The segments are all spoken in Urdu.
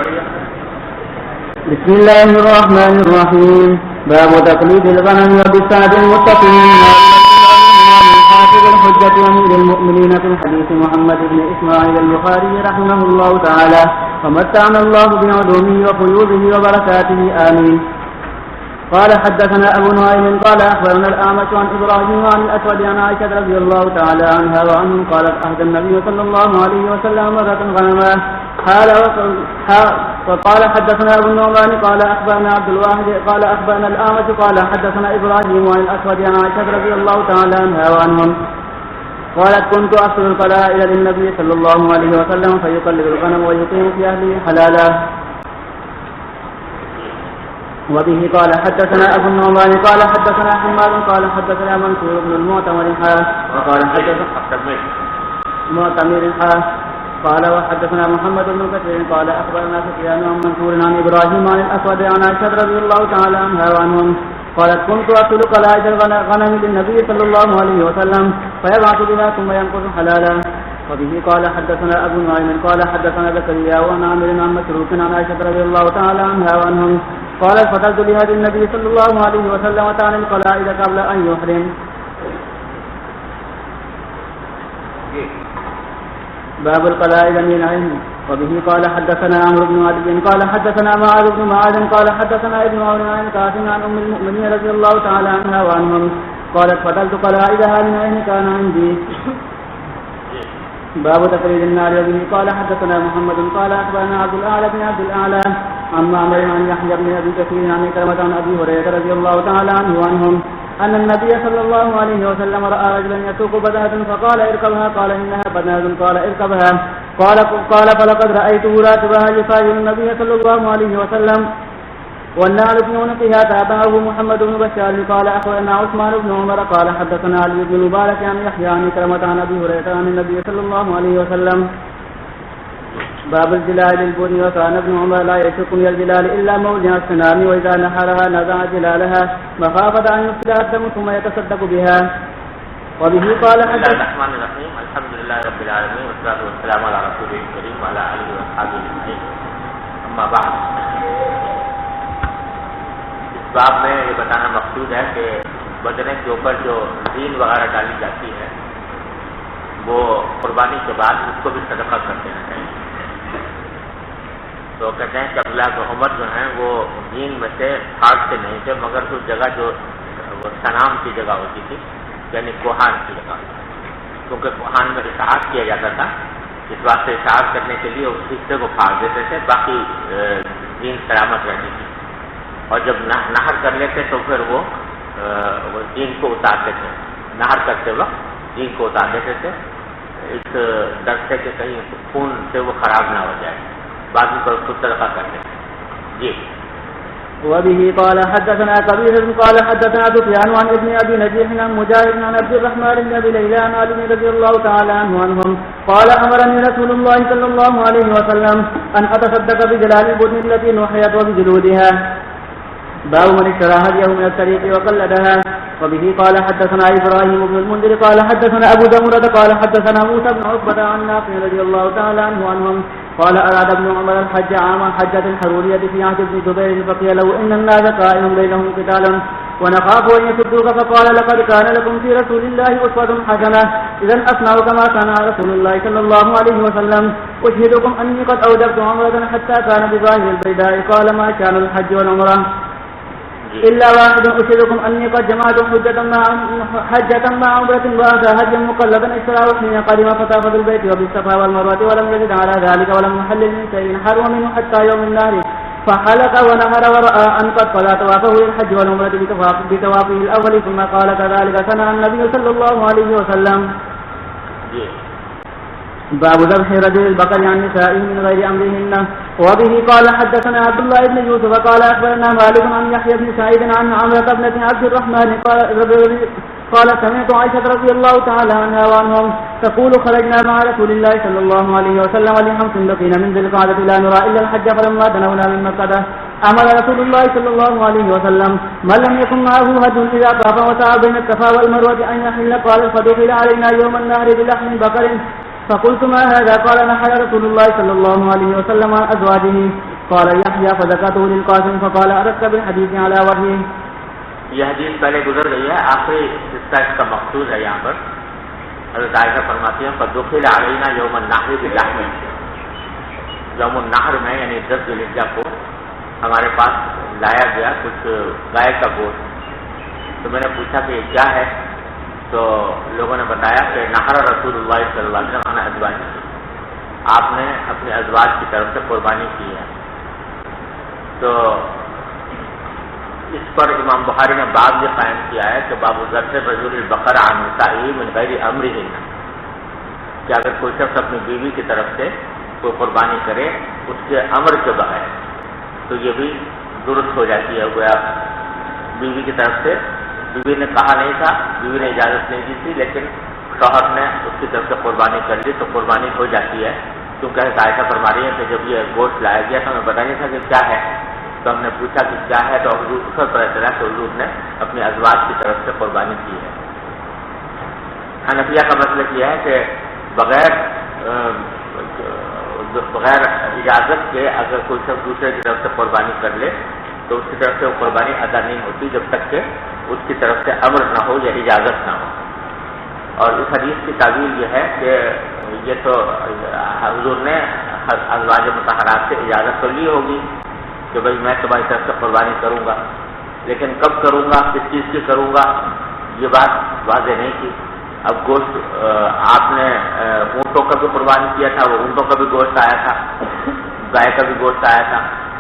بسم الله الرحمن الرحيم. باب تقليد الغنم وبساد المتقين حافظ الحجة أمير المؤمنين في الحديث محمد بن إسماعيل البخاري رحمه الله تعالى ومتعنا الله بعلومه وفيوضه وبركاته آمين. قال حدثنا أبو نعيم قال أخبرنا الأعمش عن إبراهيم عن الأسود عن عائشة رضي الله تعالى عنها وعنهم قالت أهدى النبي صلى الله عليه وسلم مرة غنما وقال حدثنا أبو النعمان قال أخبرنا عبد الواحد قال أخبرنا الأعمش قال حدثنا إبراهيم عن الأسود عن عائشة رضي الله تعالى عنها وعنهم قالت كنت أصل القلائل للنبي صلى الله عليه وسلم فيقلد الغنم ويقيم في أهله حلالا. وبه قال حدثنا أبو النعمان قال حدثنا حماد قال حدثنا منصور بن المعتمر وقال حدثنا معتمر قال وحدثنا محمد بن كثير قال أخبرنا سفيان عن منصور عن إبراهيم عن الأسود عن عائشة رضي الله تعالى عنها وعنهم قالت كنت أصل قلائد الغنم للنبي صلى الله عليه وسلم فيبعث بها ثم ينقص حلالا. وبه قال حدثنا أبو نعيم قال حدثنا زكريا وعن عامر عن مسروق عن عائشة رضي الله تعالى عنها وعنهم قالت فتلت بهذا النبي صلى الله عليه وسلم تعني القلائد قبل أن يحرم. باب القلائد من العلم. وبه قال حدثنا عمرو بن علي قال حدثنا معاذ بن معاذ قال حدثنا ابن عون عن قاسم عن أم المؤمنين رضي الله تعالى عنها وعنهم قالت فتلت قلائدها من عين كان عندي. باب تقليد النار. وبه قال حدثنا محمد قال أخبرنا عبد الأعلى بن عبد الأعلى عن معمر عن يحيى بن أبي كثير عن كرمة عن أبي هريرة رضي الله تعالى عنه وعنهم أن النبي صلى الله عليه وسلم رأى رجلا يسوق بدنة فقال اركبها قال إنها بدنة قال اركبها قال فلقد رأيته راكبها يساير النبي صلى الله عليه وسلم والنار في عنقها تابعه محمد بن بشار قال أخبرنا عثمان بن عمر قال حدثنا علي بن مبارك عن يحيى عن كرمة عن أبي هريرة عن النبي صلى الله عليه وسلم. باب الجلال للبني. وكان ابن عمر لا يشق من الجلال إلا موضع السنام وإذا نحرها نزع جلالها مخافة أن يفسد الدم ثم يتصدق بها. وبه قال حدثنا الرحمن الرحيم الحمد لله رب العالمين والصلاة والسلام على رسوله الكريم وعلى آله وأصحابه أجمعين. أما بعد اس باب میں یہ بتانا مقصود ہے کہ بدنے کے اوپر جو زین وغیرہ ڈالی جاتی ہے وہ قربانی کے بعد اس کو بھی صدقہ کر دینا چاہیے. تو کہتے ہیں کہ عبداللہ بن عمر جو ہیں وہ دین میں سے کاٹتے نہیں تھے مگر کچھ جگہ جو وہ سنام کی جگہ ہوتی تھی یعنی کوہان کی جگہ, کیونکہ کوہان میں اشاعت کیا جاتا تھا اس بات سے اشاعت کرنے کے لیے اس حصے کو پھاڑ دیتے تھے باقی دین سلامت رہتی تھی اور جب نہر کر لیتے تو پھر وہ دین کو اتارتے تھے. نہر کرتے وقت دین کو اتار دیتے تھے اس ڈر سے کہ کہیں خون سے وہ خراب نہ ہو جائے بعد میں خود صدقہ کرتے ہیں. جی. وبه قال حدثنا كبير قال حدثنا سفيان عن ابن ابي نجيح عن مجاهد عن عبد الرحمن بن ابي ليلى عن علي رضي الله تعالى عنهم قال امرني رسول الله صلى الله عليه وسلم ان اتصدق بجلال البدن التي نحيت وبجلودها. باب من اشترى هديه من الطريق وقلدها. وبه قال حدثنا ابراهيم بن المنذر قال حدثنا ابو دمرة قال حدثنا موسى بن عقبة عن نافع رضي الله تعالى عنهم قال أراد ابن عمر الحج عام حجة الحرورية في عهد ابن زبير فقيل له إن الناس قائم بينهم قتالا ونخاف أن يصدوك فقال لقد كان لكم في رسول الله أسوة حسنة إذا أصنعوا كما صنع رسول الله صلى الله عليه وسلم أشهدكم أني قد أوجبت عمرة حتى كان بظاهر البيداء قال ما كان الحج والعمرة إلا واحد أشهدكم أني قد جمعت حجة مع عمرة وأتى هديا مقلدا اشتراه حين قدم فطاف بالبيت وبالصفا والمروة ولم يزد على ذلك ولم يحلل من شيء حرم منه حتى يوم النهر فحلق ونهر ورأى أن قد قضى طوافه للحج والعمرة بطوافه الأول ثم قال كذلك صنع النبي صلى الله عليه وسلم. باب ذبح رجل البقر عن نسائه من غير أمرهن. وبه قال حدثنا عبد الله بن يوسف قال أخبرنا مالك عن يحيى بن سعيد عن عمرة بنت عبد الرحمن قال سمعت عائشة رضي الله تعالى عنها وعنهم تقول خرجنا مع رسول الله صلى الله عليه وسلم لخمس بقين من ذي القعدة لا نرى إلا الحج فلما دنونا من مكة أمر رسول الله صلى الله عليه وسلم من لم يكن معه هدي إذا طاف وسعى بين الصفا والمروة أن يحل قال فدخل علينا يوم النهر بلحم بقر فقلت ما هذا قال نحل رسول الله صلى الله عليه وسلم عن أزواجه قال يحيى فذكرته للقاسم فقال أردت بالحديث على وجهه. یہ حدیث پہلے گزر گئی ہے، آخری حصہ اس کا مقصود ہے یہاں پر. حضرت عائشہ فرماتی ہیں فدخل علینا یوم النحر باللحم. یوم النحر میں یعنی 10 ذی الحجہ کو ہمارے پاس لایا گیا کچھ گائے کا گوشت. تو میں نے پوچھا کہ یہ کیا ہے؟ تو لوگوں نے بتایا کہ نحر رسول اللہ صلی اللہ علیہ وسلم عن ازواجہ، آپ نے اپنے ازواج کی طرف سے قربانی کی ہے. تو اس پر امام بخاری نے باب یہ قائم کیا ہے کہ باب ذبح رجل البقر عن نسائه من غیر امرهن، کہ اگر کوئی شخص اپنی بیوی کی طرف سے کوئی قربانی کرے اس کے امر کے بغیر تو یہ بھی درست ہو جاتی ہے. گویا بیوی کی طرف سے، بیوی نے کہا نہیں تھا، بیوی نے اجازت نہیں دی تھی، لیکن شوہر نے اس کی طرف سے قربانی کر لی تو قربانی ہو جاتی ہے. کیونکہ عائشہ فرما رہی ہے کہ جب یہ گوشت لایا گیا تو ہمیں پتہ نہیں تھا کہ کیا ہے، تو ہم نے پوچھا کہ کیا ہے، تو حضور اس پر پتہ چلا کہ حضور نے اپنی ازواج کی طرف سے قربانی کی ہے. حنفیہ کا مسئلہ یہ ہے کہ بغیر اجازت کے اگر کوئی شخص دوسرے کی طرف سے قربانی کر لے تو اس کی طرف سے وہ قربانی ادا نہیں ہوتی جب تک کہ اس کی طرف سے امر نہ ہو یا اجازت نہ ہو. اور اس حدیث کی تعبیر یہ ہے کہ یہ تو حضور نے ازواج مطہرات سے اجازت تو لی ہوگی کہ بھائی میں تمہاری طرف سے قربانی کروں گا، لیکن کب کروں گا، کس چیز کی کروں گا، یہ بات واضح نہیں تھی. اب گوشت آپ نے اونٹوں کا بھی قربانی کیا تھا، وہ اونٹوں کا بھی گوشت آیا تھا، گائے کا بھی گوشت آیا تھا.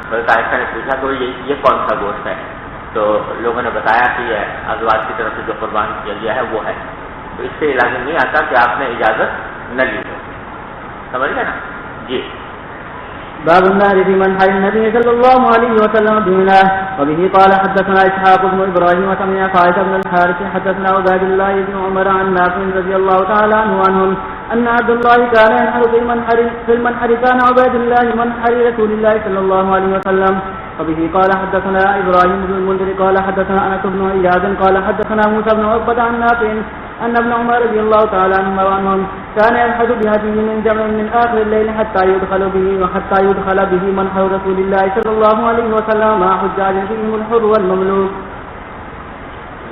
حضرت عائشہ نے پوچھا کہ یہ کون سا گوشت ہے؟ تو لوگوں نے بتایا کہ یہ ازواج کی طرف سے جو قربان کیا گیا ہے وہ ہے. تو اس سے لازم نہیں آتا کہ آپ نے اجازت نہ لی ہو. سمجھ گئے نا؟ جی. باب النهر في منحر النبي صلى الله عليه وسلم بمنى. وبه قال حدثنا اسحاق بن ابراهيم وسمع قائد بن الحارث حدثنا عباد الله بن عمر عن نافع رضي الله تعالى عنهم ان عبد الله كان ينحر في المنحر كان عباد الله منحر رسول الله صلى الله عليه وسلم. وبه قال حدثنا ابراهيم بن المنذر قال حدثنا انس بن اياد قال حدثنا موسى بن عقبة عن نافع ان ابن عمر رضي الله تعالى عنهم كان ينحر بهديه من جمع من آخر الليل حتى يدخل به منحر رسول الله صلى الله عليه وسلم مع حجاج فيهم الحر والمملوك.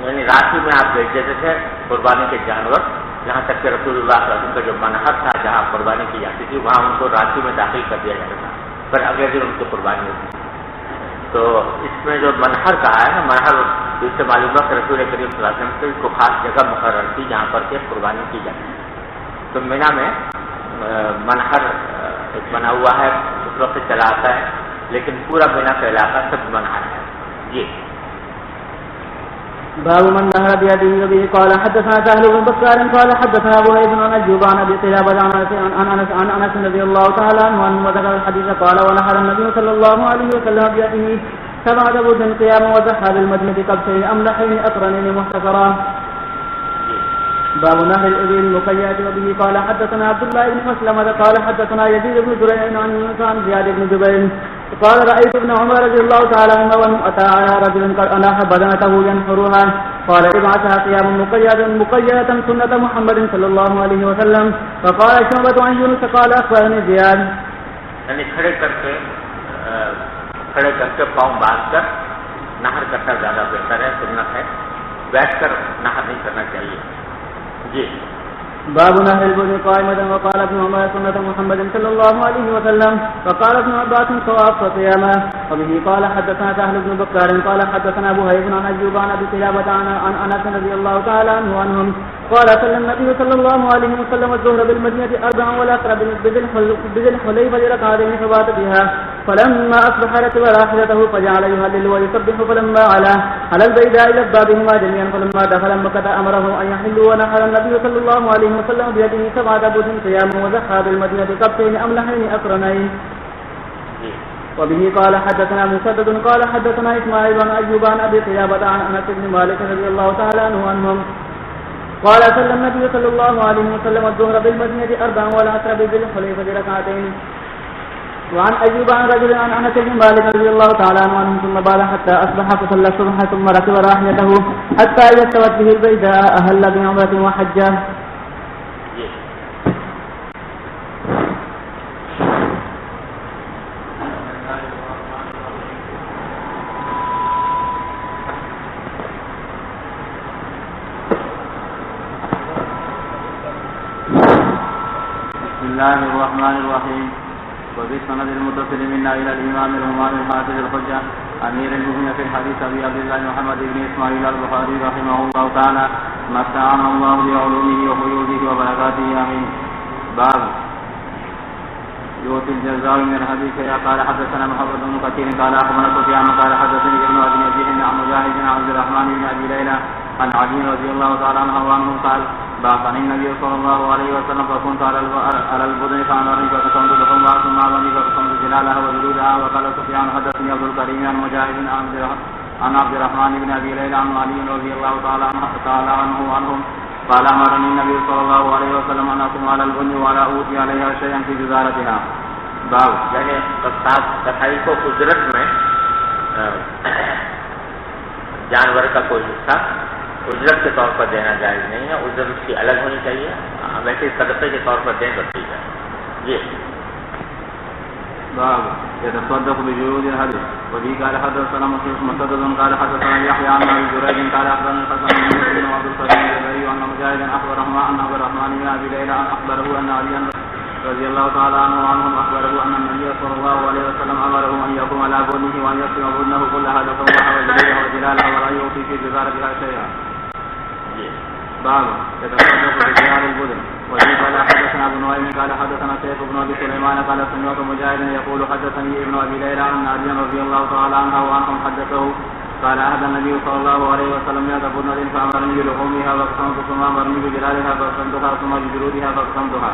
یعنی رات میں آپ دیکھ دیتے تھے قربانی کے جانور، جہاں تک کہ رسول اللہ صلی اللہ علیہ وسلم کا جو منحر تھا جہاں قربانی کی جاتی تھی وہاں ان کو رات میں داخل کر دیا جاتا تھا، پھر اگلے دن ان کی قربانی ہوتی. تو اس میں جو منحر کہا ہے نا، منحر اس سے معلوم ہے کہ رسول کریم صلی اللہ علیہ وسلم سے اس کو خاص جگہ مقرر تھی جہاں پر کہ قربانی کی جاتی ہے. تو مینا میں منحر ایک بنا ہوا ہے، اس وقت چلا آتا ہے، لیکن پورا مینا کا علاقہ سب منحر ہے. جی. باب من نهر بيده. وبه قال حدثنا سهل بن بكار قال حدثنا ابو هيثم عن ايوب عن ابي قلابة عن انس رضي الله تعالى عنه وذكر الحديث قال ونحر النبي صلى الله عليه وسلم بيده 7 بود قياما وزحى بالمدينة قبسين املحين اقرنين محتكرا. باب نهر الابل المقيد. وبه قال حدثنا عبد الله بن مسلمة قال حدثنا يزيد بن زريع عن يونس عن زياد بن جبير قال رأيت ابن عمر رضي الله تعالى عنه أتى على رجل قد أناح بدنته ينحرها قال ابعثها قيام مقيدة سنة محمد صلى الله عليه وسلم. فقال شعبة عن يونس قال أخبرني زياد. یعنی کھڑے کر کے پاؤں باندھ کر نہر کرنا زیادہ بہتر ہے، سنت ہے. بیٹھ کر نہر نہیں کرنا چاہیے. جی. باب نهر البن قائمة. وقال ابن عمر سنة محمد صلى الله عليه وسلم. وقال ابن عباس صواف وقياما. وبه قال حدثنا سهل بن بكار قال حدثنا ابو هيثم عن ايوب عن ابي قلابة عن انس رضي الله تعالى عنهم قال صلى النبي صلى الله عليه وسلم الظهر بالمدينة 4 والعصر بذي الحليفة ركعتين فبات بها. فلما اصبح ركب راحلته فجعل يهلل ويسبح فلما على البيداء لبى بهما جميعا. فلما دخل مكة امره ان يحلوا ونحر النبي صلى الله عليه وسلم بيده 7 بود قياما وزحى بالمدينة قبسين املحين اقرنين. وبه قال حدثنا مسدد قال حدثنا اسماعيل عن ايوب عن ابي قلابة عن انس بن مالك رضي الله تعالى عنهم قال صلى النبي صلى الله عليه وسلم الظهر بالمدينة 4 والعصر بذي الحليفة ركعتين. وعن ايوب عن رجل عن انس بن مالك رضي الله تعالى عنه ثم بال حتى اصبح فصلى الصبح ثم ركب راحلته حتى اذا استوت به البيداء اهل بعمرة وحجة. الله الرحمن الرحيم. وبالسند المتصل منا إلى الإمام الهمام الحافظ الحجة أمير المؤمنين في الحديث أبي عبد الله محمد بن إسماعيل البخاري رحمه الله تعالى متعنا الله بعلومه وفيوضه وبركاته آمين. باب يؤتي الجزاء من الحديث. قال حدثنا محمد بن كثير قال أخبرنا سفيان قال حدثني ابن أبي نجيح عن مجاهد بن عبد الرحمن بن أبي ليلى عن علي رضي الله تعالى عنه قال بعثني النبي صلى الله عليه وسلم فكنت على البدن فأمرني فقسمت لحمها ثم أمرني فقسمت جلالها وجلودها. وقال سفيان حدثني عبد الكريم عن مجاهد عن عبد الرحمن بن أبي ليلى عن علي رضي الله تعالى عنهم قال أمرني النبي صلى الله عليه وسلم أن أقوم على البدن ولا أوتي عليها شيئا في جزارتها. باب یعنی قصائی کو اجرت میں جانور کا کوئی حصہ اجرت کے طور پر دینا جائز نہیں ہے. اجرت اس کی الگ ہونی چاہیے. ویسے صدقے کے طور پر دیں تو ٹھیک ہے. یہ باب يتصدق بجلود الهدي. وفي قال حدثنا مسدد قال حدثنا يحيى عن ابي جريج قال اخبرني الحسن بن مسلم وعبد القادر الجزائري ان مجاهد اخبرهما ان عبد الرحمن بن ابي ليلى اخبره ان عليا رضي الله تعالى عنهم اخبره ان النبي صلى الله عليه وسلم امره ان يقوم على بنيه وان يقسم بدنه كلها لحمها وجلودها وجلالها ولا يعطي في جزارتها شيئا. باب يتصدق بجلال البدن. وفي قال حدثنا ابن نعيم قال حدثنا سيف بن ابي سليمان قال سمعت مجاهد يقول حدثني ابن ابي ليلى عن علي رضي الله تعالى عنه وعنهم حدثه قال أهدى النبي صلى الله عليه وسلم يد بدنة فأمرني بلحومها فاقسمت ثم أمرني بجلالها فاقسمتها ثم بجلودها فاقسمتها.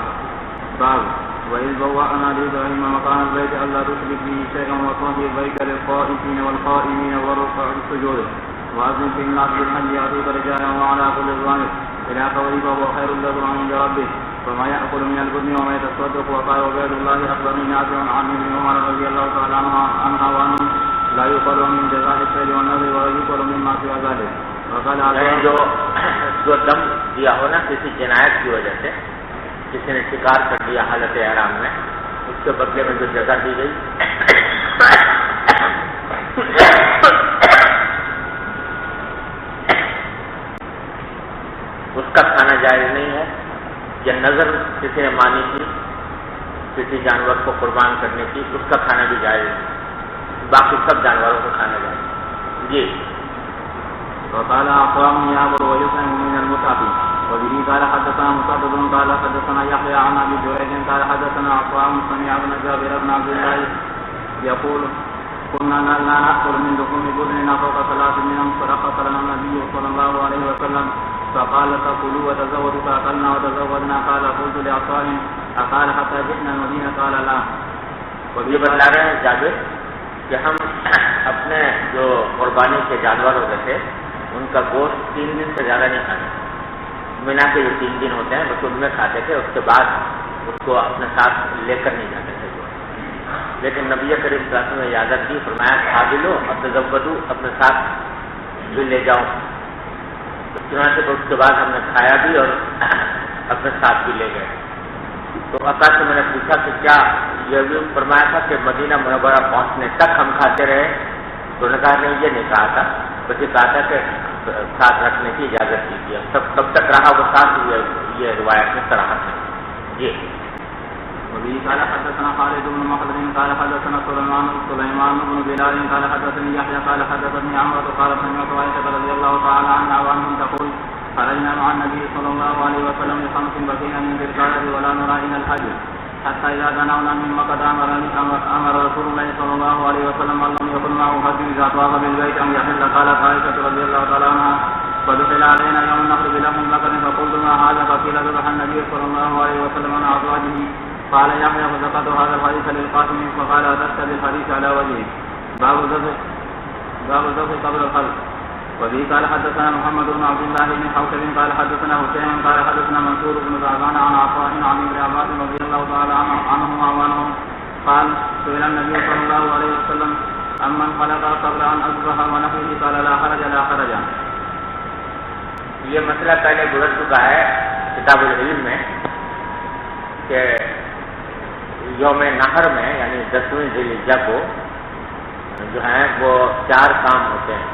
باب وإذ بوأنا لإبراهيم مكان البيت ألا تشرك به شيئا وطهر البيت للطائفين والقائمين والركع السجود وأذن في الناس بالحج يأتوك رجالا وعلى كل ضامر إلى قوله فهو خير له عند ربه وما يأكل من البدن وما يتصدق. وقال عبيد الله أخبرني نافع عن ابن عمر رضي الله تعالى عنها وعنهم لا يقبل من جزاء السيل والنذر ولا يقبل مما سوى ذلك. وقال جو دم دیا ہو نا کسی جنایت کی وجہ سے کسی نے شکار کر دیا حالت احرام میں اس کے بدلے میں جو جزا دی گئی اس کا کھانا جائز نہیں ہے. یا نظر کسی نے مانی تھی کسی جانور کو قربان کرنے کی اس کا کھانا بھی جائز نہیں. باقی سب جانوروں کو کھانا جائز. جی وقال أقوام يعبر ويسلم من المتعبين. وبه قال حدثنا مسدد قال حدثنا يحيى عن ابي جريج قال حدثنا أقوام سمع ابن جابر بن عبد الله يقول كنا لا نأكل من لحوم بدننا فوق 3 منهم فرخص لنا النبي صلى الله عليه وسلم فقال تأكلوا وتزودوا فأكلنا وتزودنا. قال قلت لعطاء أقال حتى جئنا المدينة قال لا. یہ بتلا رہے ہیں جابر کہ ہم اپنے جو قربانی کے جانور ہوتے تھے ان کا گوشت 3 دن سے زیادہ نہیں کھاتے. مینا کے جو 3 دن ہوتے ہیں بس ان میں کھاتے تھے. اس کے بعد اس کو اپنے ساتھ لے کر نہیں جاتے تھے. لیکن نبی کریم صلی اللہ علیہ وسلم نے اجازت دی. فرمایا کھا بھی لو اپنے زبدو اپنے ساتھ بھی لے جاؤ. چنانچہ تو اس کے بعد ہم نے کھایا بھی اور اپنے ساتھ بھی لے گئے. تو عطا سے میں نے پوچھا کہ کیا یہ بھی فرمایا تھا کہ مدینہ منورہ پہنچنے تک ہم کھاتے رہے؟ تو نے کہا نہیں، یہ نہیں کہا تھا، بس یہ کہا تھا کہ ساتھ رکھنے کی اجازت دی تھی. اب کب تک رہا وہ ساتھ، یہ روایت میں صراحت ہے. جی وبه قال حدثنا خالد بن مخلد قال حدثنا سليمان بن بلال قال حدثني يحيى قال حدثني عمرو قال سمعت عائشة رضي الله تعالى عنها وعنهم تقول خرجنا مع النبي صلى الله عليه وسلم ل5 بقينا من ذي القعدة ولا نرى إلى الحج حتى إذا دنونا من مكة أمر رسول الله صلى الله عليه وسلم من لم يكن معه حج إذا طاف بالبيت أن يحل. قالت عائشة رضي الله تعالى عنها فدخل علينا يوم النحر بلحم بقر فقلت ما هذا؟ فقيل ذبح النبي صلى الله عليه وسلم عن أزواجه. قال يحيى فذكرت هذا الحديث للقاسم فقال أتت بالحديث على وجهه. باب ذبح قبل الخلق. وبه قال حدثنا محمد بن عبد الله بن حوشب قال حدثنا حسين قال حدثنا منصور بن زعبان عن عطاء عن ابن عباس رضي الله تعالى عنهما وعنهم قال سئل النبي صلى الله عليه وسلم عمن خلق قبل أن أذبح ونحره قال لا حرج لا حرج. یہ مسئلہ پہلے گزر چکا ہے کتاب العلم میں کہ یوم نحر میں یعنی 10ویں ذی الحجہ کو جو ہیں وہ 4 کام ہوتے ہیں.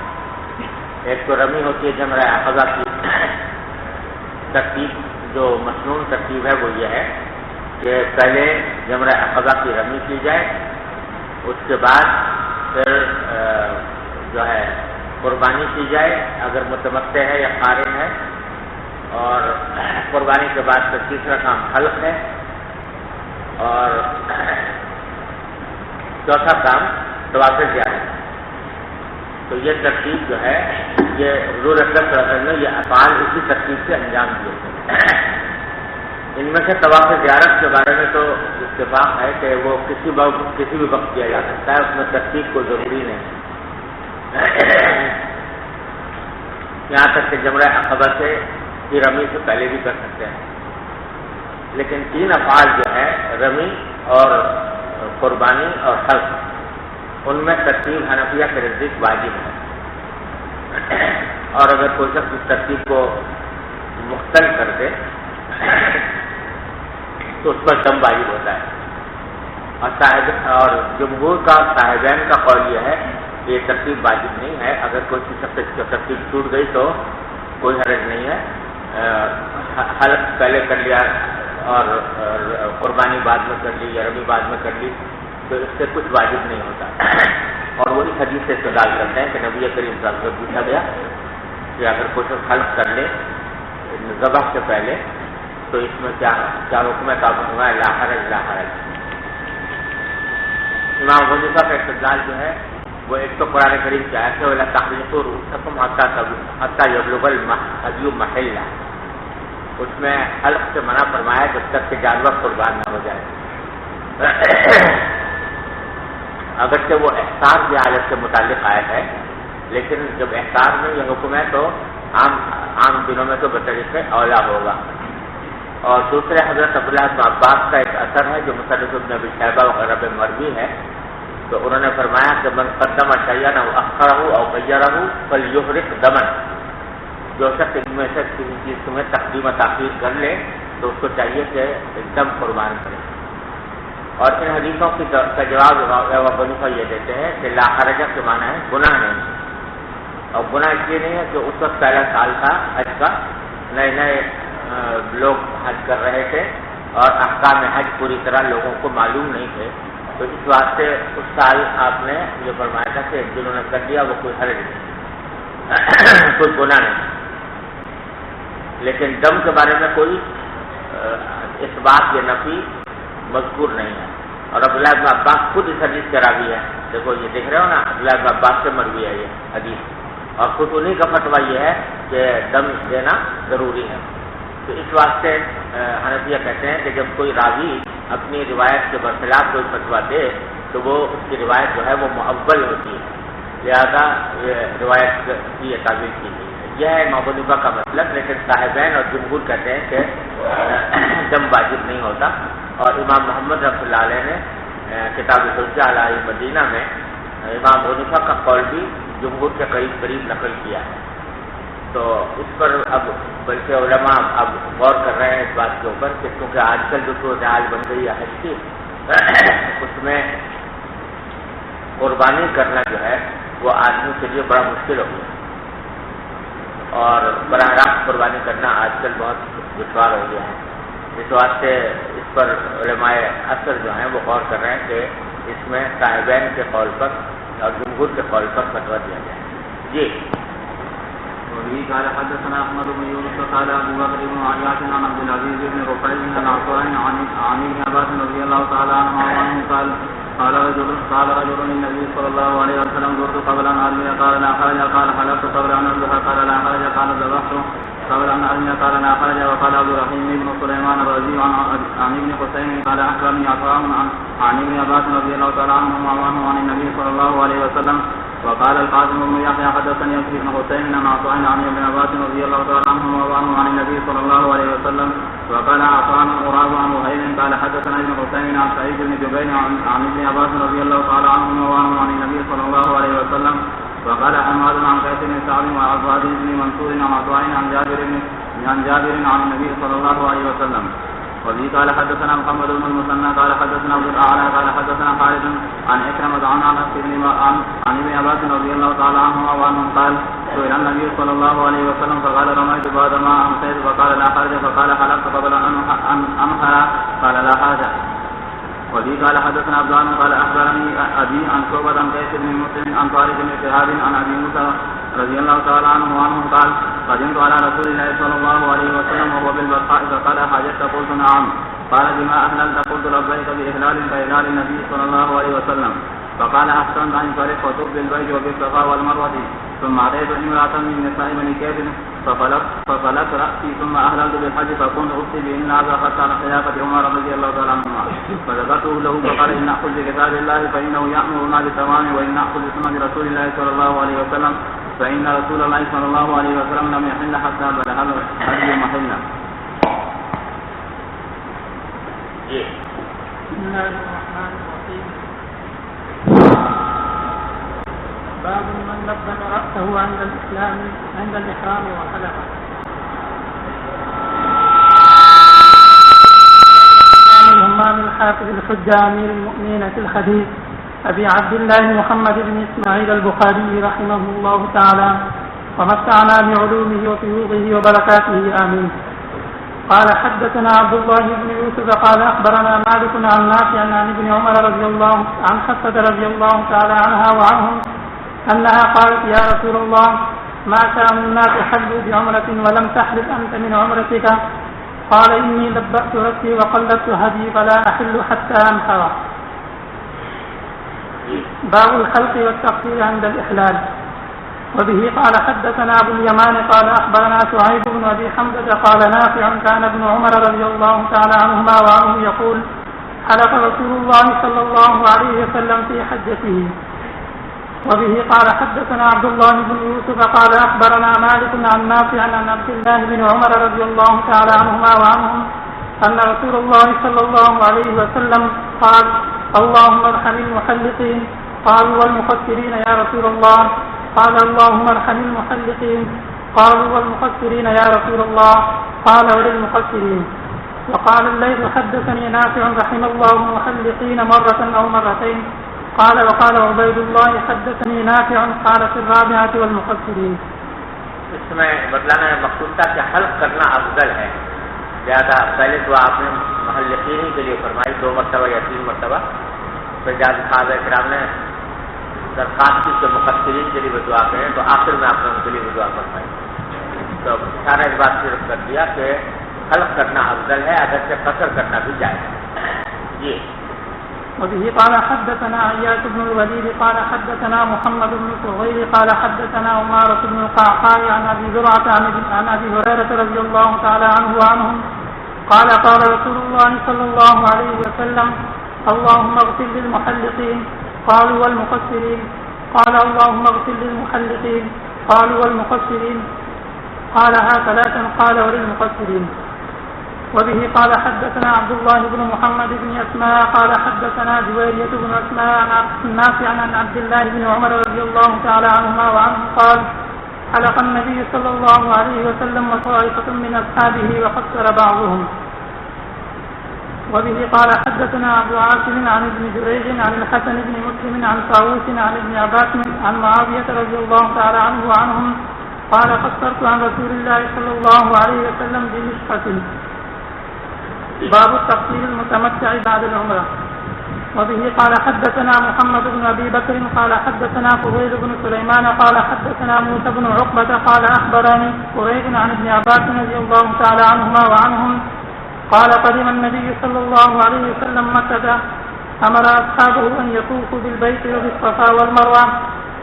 ایک تو رمی ہوتی ہے جمرہ عقبہ کی ترتیب، جو مسنون ترتیب ہے وہ یہ ہے کہ پہلے جمرہ عقبہ کی رمی کی جائے، اس کے بعد پھر جو ہے قربانی کی جائے اگر متمتع ہے یا قارن ہے، اور قربانی کے بعد پھر تیسرا کام حلق ہے، اور چوتھا کام طواف زیارت۔ تو یہ ترتیب جو ہے یہ حضور اکرم صلی اللہ علیہ وسلم نے یہ افعال اسی ترتیب سے انجام دیے تھے۔ ان میں سے طواف زیارت کے بارے میں تو اتفاق ہے کہ وہ کسی بھی وقت کیا جا سکتا ہے، اس میں ترتیب کو ضروری نہیں، یہاں تک کہ جمرہ عقبہ سے کی رمی سے پہلے بھی کر سکتے ہیں۔ لیکن 3 افعال جو ہے رمی اور قربانی اور حلق، ان میں ترتیب حنفیہ کے نزدیک واجب ہے، اور اگر کوئی شخص اس ترتیب کو مختل کر دے تو اس پر دم واجب ہوتا ہے۔ اور جمہور کا صاحبین کا قول یہ ہے کہ یہ ترتیب واجب نہیں ہے، اگر کوئی شخص کی ترتیب چھوٹ گئی تو کوئی حرج نہیں ہے، حلق پہلے کر لیا اور قربانی بعد میں کر لی یا رمی بعد میں کر لی تو اس سے کچھ واجب نہیں ہوتا۔ اور وہی حدیث سے استدلال کرتے ہیں کہ نبی کریم صلی اللہ علیہ وسلم سے پوچھا گیا کہ اگر کوئی شخص حلق کر لے ذبح سے پہلے تو اس میں کیا حکم ہے؟ تو ہوا لا حرج لا حرج۔ امام ابو حنیفہ کا استدلال جو ہے وہ ایک تو قرآن کریم کی آیت ہے وَلَا تَحْلِقُوا رُؤُوسَكُمْ حَتَّىٰ يَبْلُغَ الْهَدْيُ مَحِلَّهُ، اس میں حلق سے منع فرمایا جب تک کہ جانور قربان نہ ہو جائے۔ اگرچہ وہ احسار کی حالت سے متعلق آیت ہے، لیکن جب احسار میں یہ حکم ہے تو عام دنوں میں تو بطریق اولا ہوگا۔ اور دوسرے حضرت عبداللہ بن عباس کا ایک اثر ہے جو مصنف ابن ابی شیبہ وغیرہ میں مروی ہے، تو انہوں نے فرمایا کہ من قدم شیئا او اخرہ او غیرہ فلیحرق دما، جو شخص ان میں سے کسی چیز میں تقدیم و تاخیر کر لے تو اس کو چاہیے کہ ایک دم قربان کرے۔ اور ان حدیثوں کا جواب ابو حنیفہ یہ دیتے ہیں کہ لا حرج کے معنی ہے گناہ نہیں، اور گناہ اس لیے نہیں ہے کہ اس وقت پہلا سال تھا حج کا، نئے لوگ حج کر رہے تھے اور احکام حج پوری طرح لوگوں کو معلوم نہیں تھے، تو اس واسطے اس سال آپ نے یہ فرمایا تھا کہ جنہوں نے کر دیا وہ کوئی حرج نہیں، کوئی گناہ نہیں۔ لیکن دم کے بارے میں کوئی اس بات یا نفی مذکور نہیں ہے، اور عبداللہ بن عباس خود اس حدیث کے راوی ہے، دیکھو یہ دیکھ رہے ہو نا، عبداللہ بن عباس سے مروی ہے یہ حدیث، اور خود انہی کا فتویٰ یہ ہے کہ دم دینا ضروری ہے۔ تو اس واسطے حنفیہ کہتے ہیں کہ جب کوئی راوی اپنی روایت کے برخلاف کوئی فتویٰ دے تو وہ اس کی روایت جو ہے وہ معول ہوتی ہے، لہذا یہ روایت کی یہ تعبیر کی گئی ہے۔ یہ ہے امام ابو حنیفہ کا مطلب، لیکن صاحبین اور جمہور کہتے ہیں کہ دم واجب نہیں ہوتا، اور امام محمد رحمۃ اللہ علیہ نے کتاب الحجہ علی مدینہ میں امام ابو حنیفہ کا قول بھی جمہور کے قریب نقل کیا ہے۔ تو اس پر اب بلکہ علماء اب غور کر رہے ہیں اس بات کے اوپر کہ کیونکہ آج کل جو صورتحال بن گئی ہے حج کی، اس میں قربانی کرنا جو ہے وہ آدمی کے لیے بڑا مشکل ہو گیا، اور براہ راست قربانی کرنا آج کل بہت دشوار ہو گیا ہے۔ اس واسطے اس پر علماء اثر جو ہیں وہ غور کر رہے ہیں کہ اس میں صاحبین کے قول پر اور جمہور کے قول پر فتویٰ دیا جائے۔ جی وبه قال حدثنا احمد بن يونس قال ابو بكر بن عياش عن عبد العزيز بن رفيع عن عطاء عن ابن عباس رضي الله تعالى عنه قال قال رجل للنبي صلى الله عليه وسلم زرت قبل ان ارمي قال لا حرج قال حلفت قبل ان اذبح قال لا حرج قال ذبحت قبل ان ارمي قال لا حرج وقال عبد الرحيم بن سليمان الرازي عن ابن حسين قال اخبرني عطاء عن ابن عباس رضي الله تعالى عنهما عن النبي صلى الله عليه وسلم وقال القاسم بن يحيى حدثني ابن حسين عن عطاء عن ابن عباس رضي الله تعالى عنهما عن النبي صلى الله عليه وسلم وقال عطاء أراد عن وهيب قال حدثنا ابن حسين عن سعيد بن جبير عن ابن عباس رضي الله تعالى عنهما عن النبي صلى الله عليه وسلم وقال حماد عن قيس بن سعد وعباد بن منصور عن عطاء عن جابر عن النبي صلى الله عليه وسلم وبه قال حدثنا محمد بن المثنى قال حدثنا عبد الاعلى قال حدثنا خالد عن اكرمة عن انس بن عن ابن عباس رضي الله تعالى عنهما وعنهم قال سئل النبي صلى الله عليه وسلم فقال رميت بعد ما أمسيت فقال لا حرج فقال حلقت قبل أن أنحر قال لا حرج. وفي قال حدثنا عبد الله قال أخبرني أبي عن شعبة عن قيس بن مسلم عن طارق بن شهاب عن أبي موسى رضي الله تعالى عنه قال قدمت على رسول الله صلى الله عليه وسلم وهو بالبطحاء فقال حاجتك قلت نعم قال بما أهللت قلت لبيك بإهلال كإهلال النبي صلى الله عليه وسلم فقال أحسنت أن فرق وطب بالبيت وبالصفا والمروة ثم أتيت امرأة من نساء بني كيس ففلت رأسي ثم أهللت بالحج فكنت أفتي بإن هذا خط على خلافة عمر رضي الله تعالى عنهما فذكرته له فقال إن نأخذ بكتاب الله فإنه يأمرنا بالتمام وإن نأخذ بسنة رسول الله صلى الله عليه وسلم فإن رسول الله صلى الله عليه وسلم لم يحل حتى بلغ الهدي محله. بسم الله الرحمن الرحيم. باب من لبن رأسه عند الإسلام عند الإحرام وحلق. الهمام الحافظ الحجة أمير المؤمنين في الحديث أبي عبد الله محمد بن إسماعيل البخاري رحمه الله تعالى ومتعنا بعلومه وفيوضه وبركاته آمين. قال حدثنا عبد الله بن يوسف قال أخبرنا مالك عن نافع عن ابن عمر رضي الله عن حفصة رضي الله تعالى عنها وعنهم أنها قالت يا رسول الله ما كان الناس حلوا بعمرة ولم تحلف أنت من عمرتك قال إني لبأت رأسي وقلدت هدي فلا أحل حتى أنحر. باب الخلق والتقصير عند الإحلال. وبه قال حدثنا أبو اليمان قال أخبرنا شعيب بن أبي حمزة قال نافع كان ابن عمر رضي الله تعالى عنهما وعنه يقول حلق رسول الله صلى الله عليه وسلم في حجته. وبه قال حدثنا عبد الله بن يوسف قال أخبرنا مالك عن نافع عن عبد الله بن عمر رضي الله تعالى عنهما وعنهم أن رسول الله صلى الله عليه وسلم قال اللهم ارحم المحلقين قالوا والمقصرين يا رسول الله قال اللهم ارحم المحلقين قالوا والمقصرين يا رسول الله قال وللمقصرين. وقال الليث حدثني نافع رحم الله المحلقين مرة أو مرتين قال وقال عبيد الله حدثني نافع قال في الرابعة والمقصرين. اس میں بتلانا مقصود تھا کہ حلق کرنا افضل ہے زیادہ. پہلے تو آپ نے محلقین کے لیے فرمائی 2 مرتبہ یا 3 مرتبہ. پھر جب صحابہ کرام نے درخواست کی کہ مقصرین کے لیے بھی دعا کریں تو آخر میں آپ نے ان کے لیے بھی دعا فرمائی. تو سارا اس بات صرف کر دیا کہ حلق کرنا افضل ہے اگرچہ قصر کرنا بھی جائز ہے. جی. وبه قال حدثنا عياش بن الوليد قال حدثنا محمد بن صهيب قال حدثنا عمارة بن القعقاع عن أبي زرعة عن أبي هريرة رضي الله تعالى عنه وعنهم قال قال رسول الله صلى الله عليه وسلم اللهم اغفر للمحلقين قالوا والمقصرين قال اللهم اغفر للمحلقين قالوا والمقصرين قالها 3 قال وللمقصرين. وبه قال حدثنا عبد الله بن محمد بن أسماء قال حدثنا جويرية بن أسماء عن نافع عن عبد الله بن عمر رضي الله تعالى عنهما وعنه قال حلق النبي صلى الله عليه وسلم وطائفة من أصحابه وقصر بعضهم. وبه قال حدثنا أبو عاصم عن ابن جريج عن الحسن بن مسلم عن طاووس عن ابن عباس عن معاوية رضي الله تعالى عنه وعنهم قال قصرت عن رسول الله صلى الله عليه وسلم بمشقة. باب التقصير المتمتع بعد العمرة. وبه قال حدثنا محمد بن أبي بكر قال حدثنا فضيل بن سليمان قال حدثنا موسى بن عقبة قال أخبرني قريب عن ابن عباس رضي الله تعالى عنهما وعنهم قال قدم النبي صلى الله عليه وسلم مكة أمر أصحابه أن يطوفوا بالبيت وبالصفا والمروة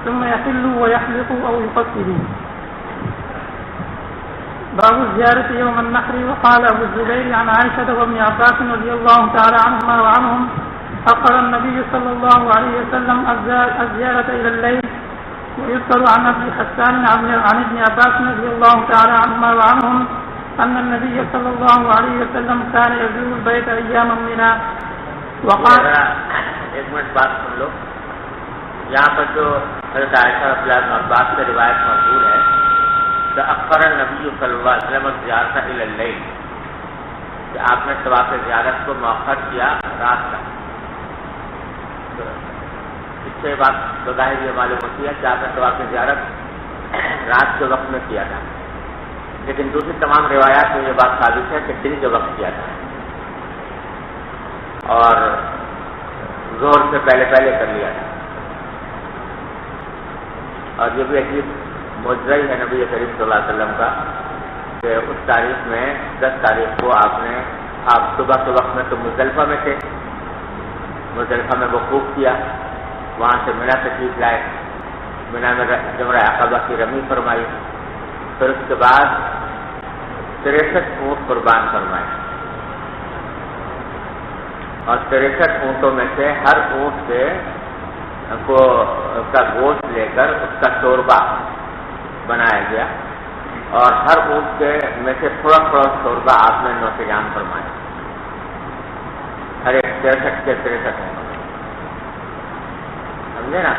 ثم يحلوا ويحلقوا أو يقصروا. باب الزيارة يوم النحر. وقال أبو الزبير عن عائشة وابن عباس رضي الله تعالى عنهما وعنهم أخر النبي صلى الله عليه وسلم الزيارة إلى الليل. ويذكر عن أبي حسان عن ابن عباس رضي الله تعالى عنهما وعنهم أن النبي صلى الله عليه وسلم كان يزور البيت أياما منها. وقال ایک منٹ بات سن لو. یہاں پر جو حضرت عائشہ رضی اللہ عنہ عباس سے روایت موجود ہے تأخر النبی صلی اللہ علیہ وسلم زیارت الی اللیل کہ آپ نے طواف زیارت کو مؤخر کیا رات تک. اس سے بات بظاہر یہ معلوم ہوتی ہے کہ آپ نے طواف زیارت رات کے وقت میں کیا تھا، لیکن دوسری تمام روایات میں یہ بات ثابت ہے کہ دن کے وقت کیا تھا اور ظہر سے پہلے کر لیا تھا. اور یہ بھی عجیب معجزہ ہے نبی کریم صلی اللہ علیہ وسلم کا کہ اس تاریخ میں 10 تاریخ کو آپ صبح کے وقت میں تو مزدلفہ میں تھے، مزدلفہ میں وقوف کیا، وہاں سے مینا تشریف لائے، مینا میں جمرہ عقبہ کی رمی فرمائی، پھر اس کے بعد 63 اونٹ قربان فرمائے اور 63 اونٹوں میں سے ہر اونٹ سے کا گوشت لے کر اس کا شوربہ بنایا گیا اور ہر اونٹ کے میں سے تھوڑا شوربہ آپ نے نوش جان فرمایا، ہر ایک 63 کے 63 اونٹ، سمجھے نا.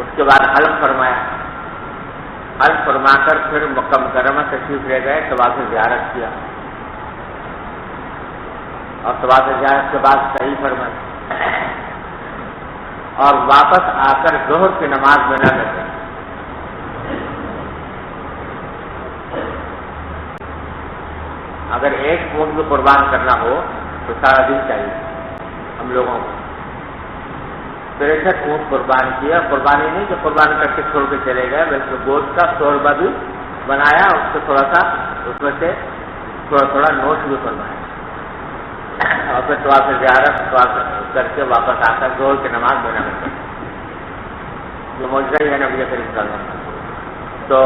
اس کے بعد حلق فرمایا، حلق فرما کر پھر مکہ مکرمہ تشریف لے گئے، طواف زیارت کیا اور طواف زیارت کے بعد صحیح فرمائی اور واپس آ کر ظہر کی نماز میں نہ لگے. اگر ایک اونٹ بھی قربان کرنا ہو تو سارا دن چاہیے ہم لوگوں کو. 63 اونٹ قربان کیا، قربانی نہیں کہ قربان کر کے چھوڑ کے چلے گئے، بلکہ گوشت کا شوربہ بھی بنایا، اس سے تھوڑا سا اس میں سے تھوڑا نوش بھی فرمایا اور پھر طواف زیارت کر کے واپس آ کر ظہر کی نماز بنا کر جو معجزہ ہی ہے نبی کریم صلی اللہ علیہ وسلم. تو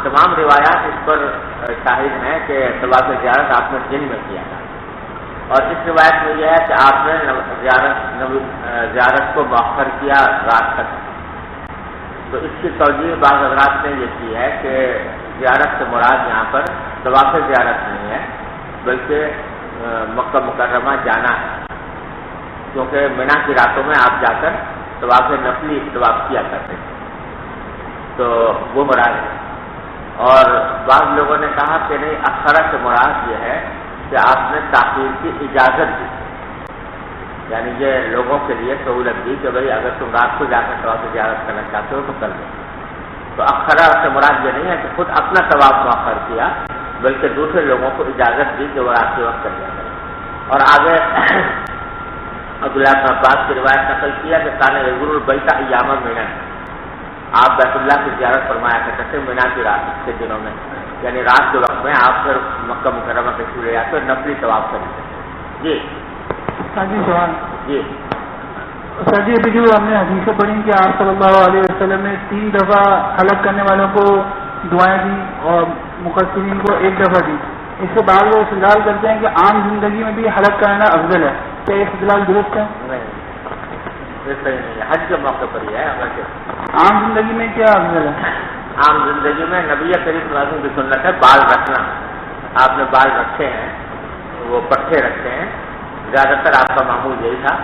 تمام روایات اس پر شاہد ہیں کہ طواف زیارت آپ نے دن میں کیا تھا. اور اس روایت میں یہ ہے کہ آپ نے زیارت کو مؤخر کیا رات تک. تو اس کی توجیہ بعض حضرات نے یہ کی ہے کہ زیارت سے مراد یہاں پر طواف زیارت نہیں ہے بلکہ مکہ مکرمہ جانا ہے، کیونکہ مینا کی راتوں میں آپ جا کر طواف نفلی طواف کیا کرتے تھے، تو وہ مراد ہے. اور بعض لوگوں نے کہا کہ نہیں، اخرہ سے مراد یہ ہے کہ آپ نے تاخیر کی اجازت دی، یعنی یہ لوگوں کے لیے سہولت دی کہ بھائی اگر تم رات کو جا کر طواف زیارت کرنا چاہتے ہو تو کر لو. تو اخرہ سے مراد یہ نہیں ہے کہ خود اپنا طواف مؤخر کیا، بلکہ دوسرے لوگوں کو اجازت دی کہ وہ رات کے وقت کر لیا کرے. اور آگے عبداللہ بن عباس کی روایت نقل کیا کہ کان یزور البیت ایام مینا، آپ بیت اللہ کی زیارت فرمایا کرتے تھے مینا کی رات کے دنوں میں، یعنی رات کے وقت میں آپ پھر مکہ مکرمہ کے چولے جا کر نفلی طواف کرتے تھے. جی سوال جی سر جی، ابھی جو ہم نے حدیثیں پڑھی کہ آپ صلی اللہ علیہ وسلم نے 3 دفعہ حلق کرنے والوں کو دعائیں دی اور مقصرین کو 1 دفعہ دی. اس سے بعد وہ استدلال کرتے ہیں کہ عام زندگی میں بھی حلق کرنا افضل ہے، کیا یہ استدلال درست ہے؟ نہیں، صحیح نہیں ہے، حج کے موقع پر ہی ہے. عام زندگی میں کیا افضل ہے؟ عام زندگی میں نبی کریم صلی اللہ علیہ وسلم کی سنت ہے بال رکھنا. آپ نے بال رکھے ہیں، وہ پٹھے رکھے ہیں، زیادہ تر آپ کا معمول یہی تھا.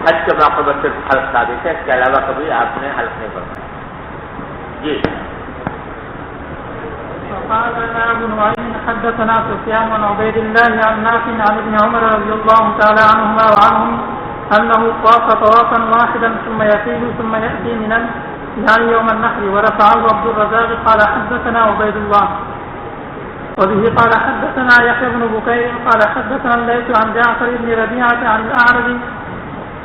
حج کے موقع پر صرف حلق ثابت ہے، اس کے علاوہ کبھی آپ نے حلق نہیں فرمایا. جی وقال ابو نعيم حدثنا سفيان بن عبيد الله عن نافع عن ابن عمر رضي الله تعالى عنهما وعنهم انه طاف طوافا واحدا ثم يطيل ثم ياتي من يعني يوم النحر. ورفعه عبد الرزاق قال حدثنا عبيد الله وبه قال حدثنا يحيى بن بكير قال حدثنا الليث عن جعفر بن ربيعة عن الأعرج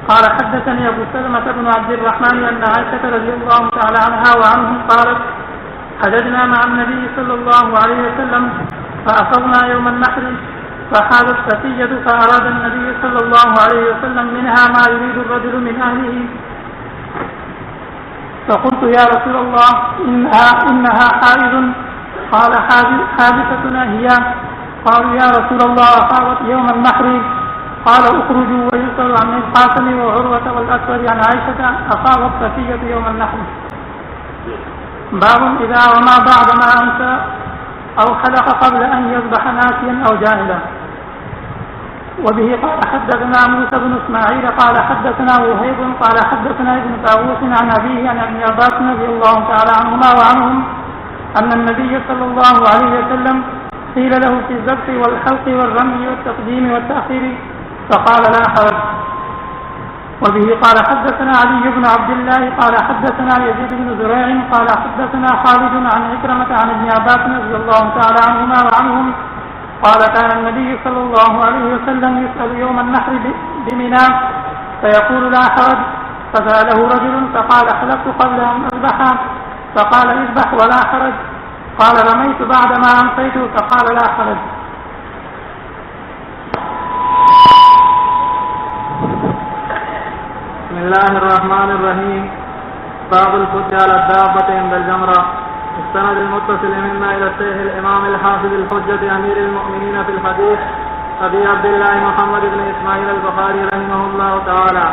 قال حدثني ابو سلمة بن عبد الرحمن ان عائشة رضي الله تعالى عنها وعنهم قالت حججنا مع النبي صلى الله عليه وسلم فأفضنا يوم النحر فحاضت فتية فأراد النبي صلى الله عليه وسلم منها ما يريد الرجل من أهله فقلت يا رسول الله إنها حائض قال حادثتنا هي. قالوا يا رسول الله أصابت يوم النحر قال اخرجوا ويسأل عن القاسم وعروة والأسود عن عائشة أصابت فتية يوم النحر. باب إذا وما بعد ما أمسى أو حلق قبل أن يذبح ناسيا أو جاهلا. وبه قال حدثنا موسى بن إسماعيل قال حدثنا وهيب قال حدثنا ابن طاووس عن أبيه عن ابن عباس رضي الله تعالى عنهما وعنهم أن النبي صلى الله عليه وسلم قيل له في الذبح والحلق والرمي والتقديم والتأخير فقال لا حرج. وبه قال حدثنا علي بن عبد الله قال حدثنا يزيد بن زريع قال حدثنا خالد عن عكرمة عن ابن عباس رضي الله تعالى عنهما وعنهم قال كان النبي صلى الله عليه وسلم يسأل يوم النحر بمنى فيقول لا حرج، فسأله رجل فقال حلفت قبل أن أذبح، فقال اذبح ولا حرج، قال رميت بعدما أمسيت، فقال لا حرج. بسم الله الرحمن الرحيم. باب الفتح على الدابة عند الجمرة. السند المتصل منا إلى الشيخ الإمام الحافظ الحجة أمير المؤمنين في الحديث أبي عبد الله محمد بن إسماعيل البخاري رحمه الله تعالى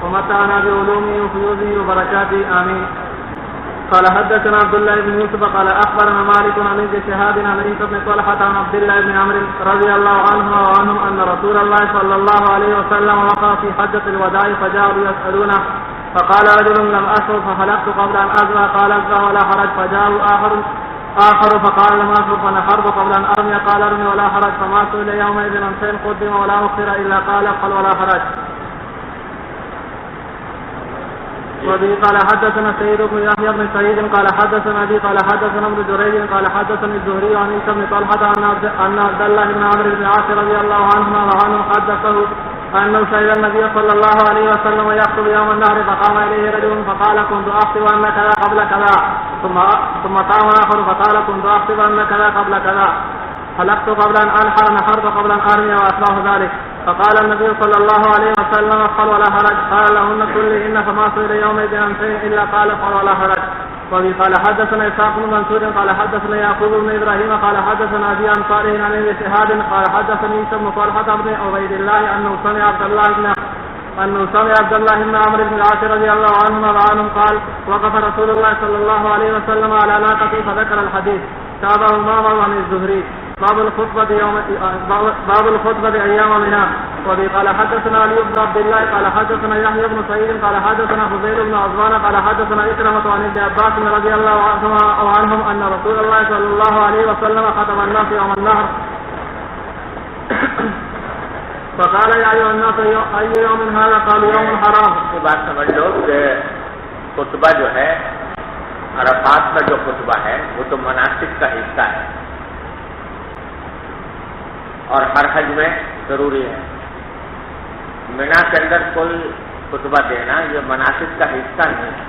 ومتعنا بعلومه وفيوزه وبركاته آمين. قال حدثنا عبد الله بن يوسف قال أخبرنا مالك عن ابن شهاب عن عيسى بن طلحة عن عبد الله بن عمرو رضي الله عنه وعنهم أن رسول الله صلى الله عليه وسلم وقع في حجة الوداع فجاءوا يسألونه فقال رجل لم أشرب فحلقت قبل أن أذبح، قال اذبح ولا حرج، فجاءوا آخر فقال لم أشرب فنحرت قبل أن أرمي، قال ارمي ولا حرج، فما سئل يومئذ عن شيء قدم ولا أخر إلا قال افعل ولا حرج. وبه قال حدثنا سيد بن يحيى بن سعيد قال حدثنا أبي قال حدثنا ابن جريج قال حدثني الزهري عن عيسى بن طلحة أن عبد الله بن عمرو بن العاص رضي الله عنهما وعنه حدثه أنه شهد النبي صلى الله عليه وسلم يخطب يوم النهر فقام إليه رجل فقال كنت أخطب أن كذا قبل كذا، ثم قام آخر فقال كنت أخطب أن كذا قبل كذا، حلقت قبل أن أنحر، نحرت قبل أن أرمي وأصبح ذلك. فقال النبي صلى الله عليه وسلم افعل ولا حرج، قال لهن كلهن فما سئل يومئذ عن شيء إلا قال افعل ولا حرج. وبه قال حدثنا إسحاق بن منصور قال حدثنا يعقوب بن إبراهيم قال حدثنا أبي عن صالح عن ابن شهاب قال حدثني عيسى بن طلحة بن عبيد الله أنه سمع عبد الله بن عمرو بن العاص رضي الله عنهما وعنهم قال وقف رسول الله صلى الله عليه وسلم على ناقته فذكر الحديث. تابعه معمر عن الزهري. باب الخطبة أيام منى. وبه قال حدثنا علي بن عبد الله قال حدثنا يحيى بن سعيد قال حدثنا فضيل بن عثمان قال حدثنا عكرمة عن ابن عباس رضي الله عنهم أن رسول الله صلى الله عليه وسلم خطب الناس يوم النهر فقال يا أيها الناس أي يوم هذا؟ قالوا يوم حرام. یہ بات سمجھ لو کہ خطبہ جو ہے عرفات کا جو خطبہ ہے وہ تو مناسک کا حصہ ہے اور ہر حج میں ضروری ہے. مینا کے اندر کوئی خطبہ دینا یہ مناسک کا حصہ نہیں ہے،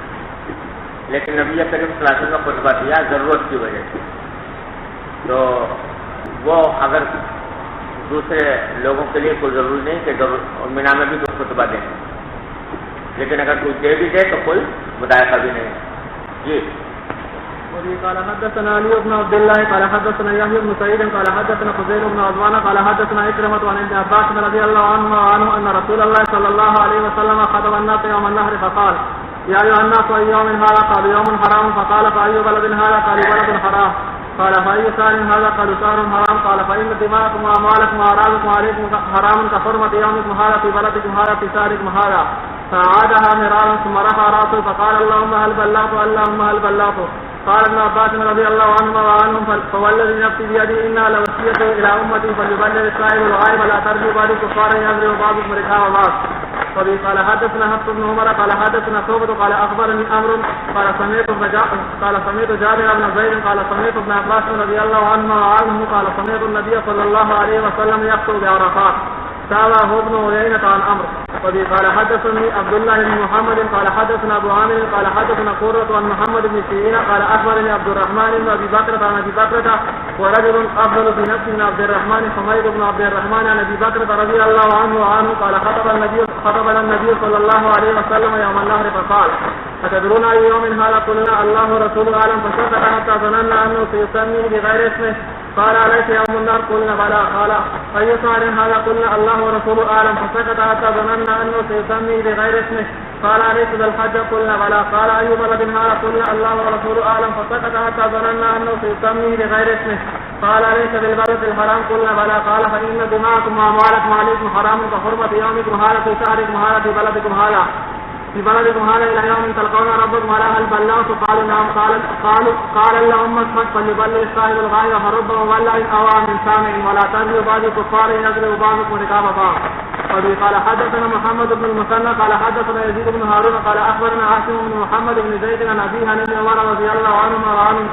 لیکن نبی کریم صلی اللہ علیہ وسلم نے خطبہ دیا ضرورت کی وجہ سے. تو وہ اگر دوسرے لوگوں کے لیے کوئی ضروری نہیں کہ مینا میں بھی کوئی خطبہ دیں، لیکن اگر کوئی دے بھی دے تو کوئی مذائقہ بھی نہیں. جی وبه قال حدثنا علي بن عبد الله قال حدثنا يحيى بن سعيد قال حدثنا فضيل بن عثمان قال حدثنا عكرمة عن ابن عباس رضي الله عنهما وعنه أن رسول الله صلى الله عليه وسلم خطب الناس يوم النهر فقال يا أيها الناس أي يوم هذا؟ قالوا يوم حرام. فقال فأي بلد هذا؟ قالوا بلد حرام. قال فأي شهر هذا؟ قالوا شهر حرام. قال فإن دماءكم وأموالكم وأعراضكم عليكم حرام كحرمة يومكم هذا في بلدكم هذا في شهركم هذا. فعادها مرارا ثم رفع رأسه فقال اللهم هل بلغت اللهم هل بلغت. قال ابن عباس رضي الله عنهما وعنهم فوالذي نفسي بيده إنا لوصيته إلى أمتي فليبلغ السائل والغائب لا ترجوا بعد كفارا يضرب بعضكم ركاب بعض. وبه قال حدثنا حفص بن عمر قال حدثنا ثوبت قال أخبرني أمر قال سمعت جابر بن زيد قال سمعت ابن عباس رضي الله عنهما وعنهم قال سمعت النبي صلى الله عليه وسلم يخطب بعرفات. تابعه ابن عيينة عن أمر. وبه قال حدثني عبد الله بن محمد قال حدثنا أبو عامر قال حدثنا قرة عن محمد بن سيرين قال أخبرني عبد الرحمن بن أبي بكرة عن أبي بكرة ورجل أفضل في نفسه من عبد الرحمن حميد بن عبد الرحمن عن أبي بكرة رضي الله عنه وعنه قال خطبنا النبي صلى الله عليه وسلم يوم النهر فقال أتدرون أي يوم هذا؟ قلنا الله ورسوله أعلم. فسكت حتى ظننا أنه سيسميه بغير اسمه. قال أليس يوم النهر؟ قلنا بلى. قال أي شهر هذا؟ قلنا الله ورسوله أعلم. فسكت حتى ظننا أنه سيسميه بغير اسمه. قال أليس ذا الحج؟ قلنا بلى. قال أي بلد هذا؟ قلنا الله ورسوله أعلم. فسكت حتى ظننا أنه سيسميه بغير اسمه. قال أليس بالبلد الحرام؟ قلنا بلى. قال فإن دماءكم وأموالكم عليكم حرام كحرمة يومكم هذا في شهركم هذا في بلدكم هذا إلى يوم تلقون ربكم ولا هل بلغت؟ قالوا نعم. قال اللهم اشهد فليبلغ الشاهد الغائب فرب مبلغ أوى من سامع ولا ترجو بعض الكفار يضرب بعضكم رقاب بعض. وبه قال حدثنا محمد بن المثنى قال حدثنا يزيد بن هارون قال أخبرنا عاصم بن محمد بن زيد عن أبيه عن ابن عمر رضي الله عنهما وعنه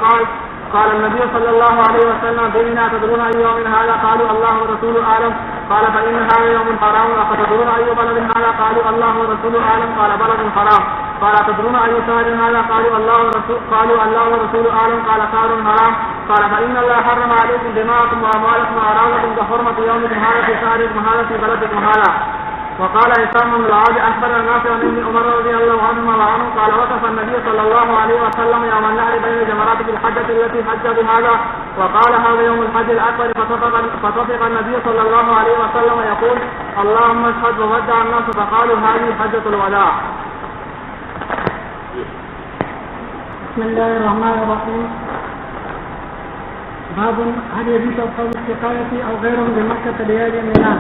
قال النبي صلى الله عليه وسلم بيننا تدرون أي يوم هذا؟ قالوا الله ورسوله أعلم. قال فإن هذا يوم حرام. أفتدرون أي بلد هذا؟ قالوا الله ورسوله أعلم. قال بلد حرام. قال تدرون أي شهر هذا؟ قالوا الله ورسوله أعلم. قال شهر حرام. قال فإن الله حرم عليكم دماءكم وأموالكم وأعراضكم كحرمة يومكم هذا في شهركم هذا في بلدكم هذا. وقال هشام بن العاص أخبرنا نافع عن ابن عمر رضي الله عنهما وعنه قال وقف النبي صلى الله عليه وسلم يوم النحر بين جمرات الحجة التي حج بهذا وقال هذا يوم الحج الأكبر فطفق النبي صلى الله عليه وسلم يقول اللهم اشهد وودع الناس فقالوا هذه حجة الوداع. بسم الله الرحمن الرحيم. باب هل يجوز أصحاب السقاية أو غيرهم بمكة ليالي منها؟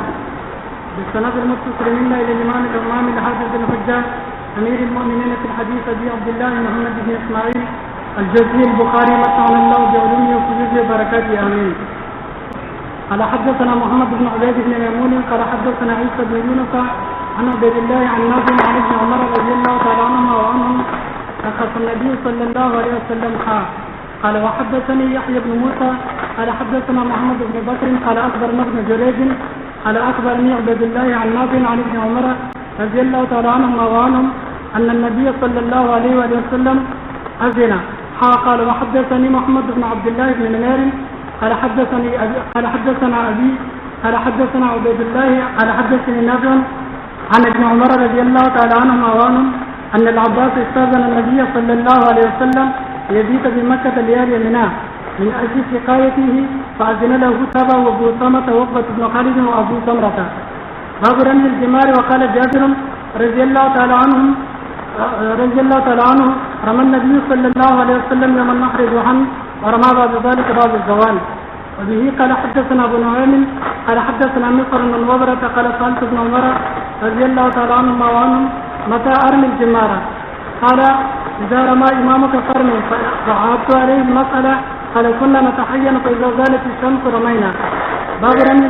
بالسند المتصل منا إلى الإمام الإمام الحافظ الحجاج أمير المؤمنين في الحديث أبي عبد الله محمد بن إسماعيل الجزري البخاري متعنا الله بعلومه وفجوزه وبركاته آمين. قال حدثنا محمد بن عبيد بن ميمون قال حدثنا عيسى بن يونس عن عبيد الله عن نافع عن ابن عمر رضي الله تعالى عنهما وعنهم أخذ النبي صلى الله عليه وسلم قال وحدثني يحيى بن موسى قال حدثنا محمد بن بكر قال أخبرنا ابن جريج قال أخبرني عبد الله عن نافع عن ابن عمر رضي الله تعالى عنهما وعنهم أن النبي صلى الله عليه وسلم أذن. قال وحدثني محمد بن عبد الله بن منير قال حدثنا أبي قال حدثنا عبد الله قال حدثني نافع عن ابن عمر رضي الله تعالى عنهما وعنهم أن العباس استأذن النبي صلى الله عليه وسلم يبيت بمكة ليالي منى من أجل سقايته فأذن له تبع وأبو سامة وعقبة بن خالد وأبو سمرة. باب رمي الجمار. وقال جابر رضي الله تعالى عنه رمى النبي صلى الله عليه وسلم يوم النحر ضحى ورمى بعد ذلك بعد الزوال. وبه قال حدثنا ابو نعيم قال حدثنا مصر بن الوبرة قال سألت ابن عمر رضي الله تعالى عنهما وعنهم متى أرمي الجمارة؟ قال إذا رمى إمامك فرمي. فعرضت عليه المسألة قال كنا نتحين فإذا زالت الشمس رمينا. باب رمي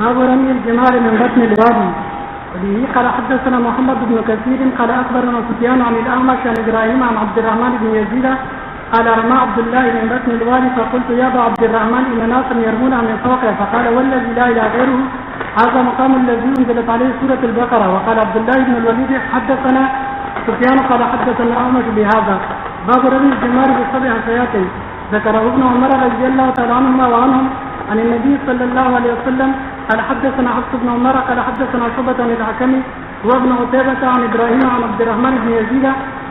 باب رمي الجمار من بطن الوادي. وبه قال حدثنا محمد بن كثير قال أخبرنا سفيان عن الأعمش عن إبراهيم عن عبد الرحمن بن يزيد قال رمى عبد الله من بطن الوادي فقلت يا أبا عبد الرحمن إن ناسا يرمون من فوقه فقال والذي لا إله غيره هذا مقام الذي أنزلت عليه سورة البقرة. وقال عبد الله بن الوليد حدثنا سفيان قال حدثنا الأعمش بهذا. باب رمي الجمار ب7 حصيات. ذكره ابن عمر رضي الله تعالى عنهما وعنهم عن النبي صلى الله عليه وسلم قال حدثنا حفص بن عمر قال حدثنا شعبة عن الحكم وابن عتيبة عن إبراهيم عن عبد الرحمن بن يزيد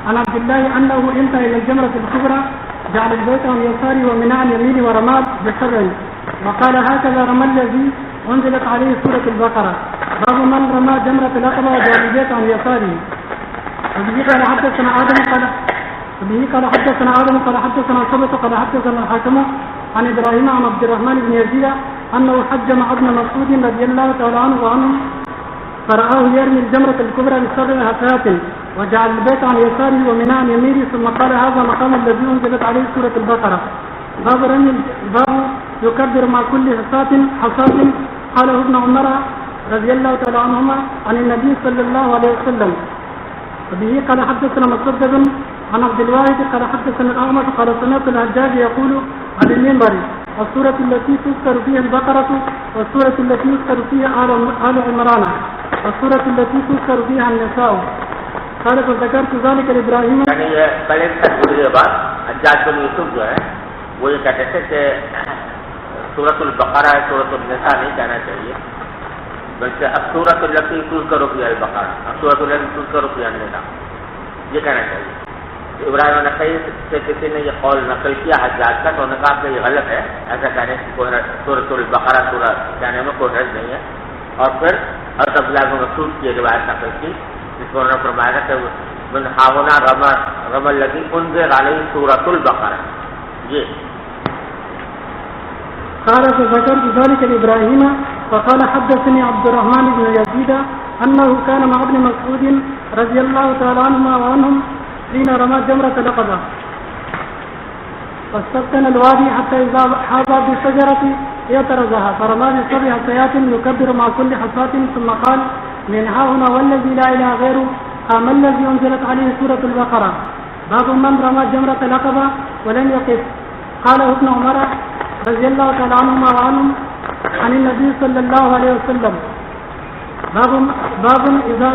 عن عبد الله أنه انتهى إلى الجمرة الكبرى جعل البيت عن يساره ومنع عن يمينه ورمى ب7. وقال هكذا رمى الذي أنزلت عليه سورة البقرة. باب من رمى جمرة العقبة وجعل البيت عن يساره. وبه قال حدثنا آدم قال حدثنا شعبة قال حدثنا الحكم عن إبراهيم عن عبد الرحمن بن يزيد أنه حج مع ابن مسعود رضي الله تعالى عنه وعنهم فرآه يرمي الجمرة الكبرى ب7 حصيات وجعل البيت عن يساره ومنع عن يمينه ثم قال هذا مقام الذي أنزلت عليه سورة البقرة. باب يكبر مع كل حصاة قال ابن عمر رضي الله تعالى عنهما عن النبي صلى الله عليه وسلم. وبه قال حدثنا مسدد عن عبد الواحد قال حدثنا الأعمش قال سمعت الحجاج يقول عن المنبر: السورة التي تذكر فيها البقرة والسورة التي يذكر فيها آل عمران والسورة التي تذكر فيها النساء. قال فذكرت ذلك لإبراهيم. یعنی یہ پہلے کے بعد حجاج بن یوسف جو ہے وہ یہ کہتے تھے کہ سورۃ البقرہ ہے، سورۃ النساء نہیں کہنا چاہیے، بلکہ السورۃ التي تذکر فیها البقرہ، السورۃ التي تذکر فیها النساء یہ کہنا چاہیے. ابراہیم نقی سے کسی نے یہ قول نقل کیا حجاج کا، تو انہوں نے کہا کہ یہ غلط ہے، ایسا کہنے کی کوئی سورۃ البقرہ سورہ کہنے میں کوئی حرج نہیں ہے. اور پھر حضرت عبداللہ بن مسعود کی روایت نقل کی جس میں انہوں نے فرمایا کہ من ہاونا رمى الذي انزل عليه سورۃ البقرہ. یہ قال فذكرت ذلك لإبراهيم فقال حدثني عبد الرحمن بن يزيد أنه كان مع ابن مسعود رضي الله تعالى عنهما وعنهم حين رمى جمرة العقبة فاستبطن الوادي حتى إذا حاذى بالشجرة اعترضها فرمى بسبع حصيات يكبر مع كل حصاة ثم قال: من ها هنا والذي لا إله غيره قام الذي أنزلت عليه سورة البقرة. باب من رمى جمرة العقبة ولم يقف. قال ابن عمر رضي الله تعالى عنهما وعنهم عن النبي صلى الله عليه وسلم: باب إذا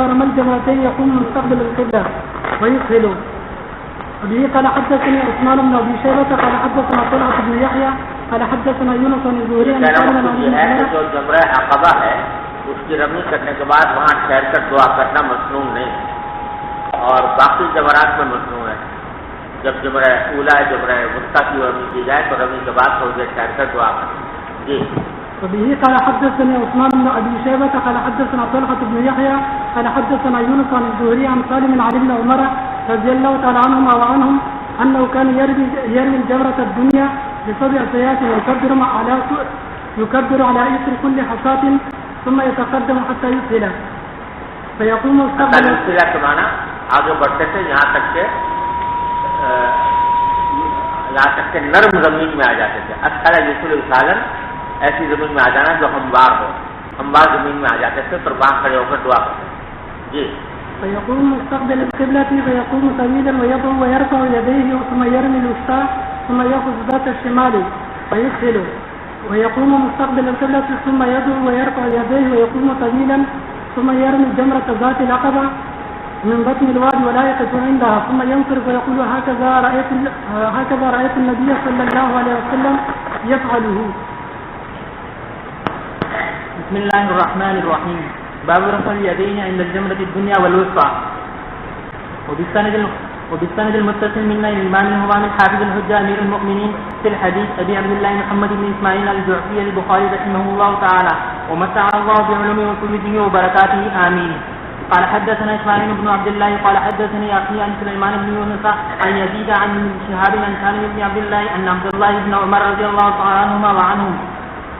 رمى الجمرتين يقوم مستقبل القبلة ويسهل. وبه قال حدثني عثمان بن أبي شيبة قال حدثنا طلحة بن يحيى قال حدثنا يونس بن زهري عن جو جمرہ عقبہ ہے اس کی رمی کرنے کے بعد وہاں ٹھہر کر دعا کرنا مصنون نہیں ہے، اور باقی جمرات میں مصنون ہے. جب جمرہ اولا جمرہ وسطی کی رمی کی جائے تو رمی کے بعد تھوڑی دیر ٹھہر کر دعا کرنا. جی. وبه قال حدثني عثمان بن أبي شيبة قال حدثنا طلحة بن يحيى قال حدثنا يونس عن الزهري عن سالم عن ابن عمر رضي الله تعالى عنهما وعنهم أنه كان يرمي الجمرة الدنيا بسبع حصيات يكبر على إثر كل حصاة ثم يتقدم حتى يسهل فيقوم مستقبل. يسهل کے معنی آگے بڑھتے تھے یہاں تک کہ نرم زمین میں آ جاتے تھے. اچھا یسل سالن ایسی زمین میں آ جانا جو ہموار ہو، ہموار زمین میں آ جاتے تھے پھر وہاں کھڑے ہو کر دعا کرتے. جی. فيقوم مستقبل القبلة فيقوم طويلا ويضع ويرفع يديه ثم يرمي الوسطى ثم يأخذ ذات الشمال فيسهل ويقوم مستقبل القبلة ثم يدعو ويرفع يديه ويقوم طويلا ثم يرمي جمرة ذات العقبة من بطن الوادي ولا يقف عندها ثم ينصرف ويقول: هكذا رأيت النبي صلى الله عليه وسلم يفعله. بسم الله الرحمن الرحيم. باب رفع اليدين عند الجمرة الدنيا والوسطى. وبالسند المتصل منا الإمام الهمام الحافظ الحجة أمير المؤمنين في الحديث أبي عبد الله محمد بن إسماعيل الجعفي البخاري رحمه الله تعالى ومتع الله بعلومه وكله وبركاته آمين. قال حدثنا إسماعيل بن عبد الله قال حدثني أخي عن سليمان بن يونس عن يزيد عن شهاب عن سالم بن عبد الله أن عبد الله بن عمر رضي الله تعالى عنهما وعنهم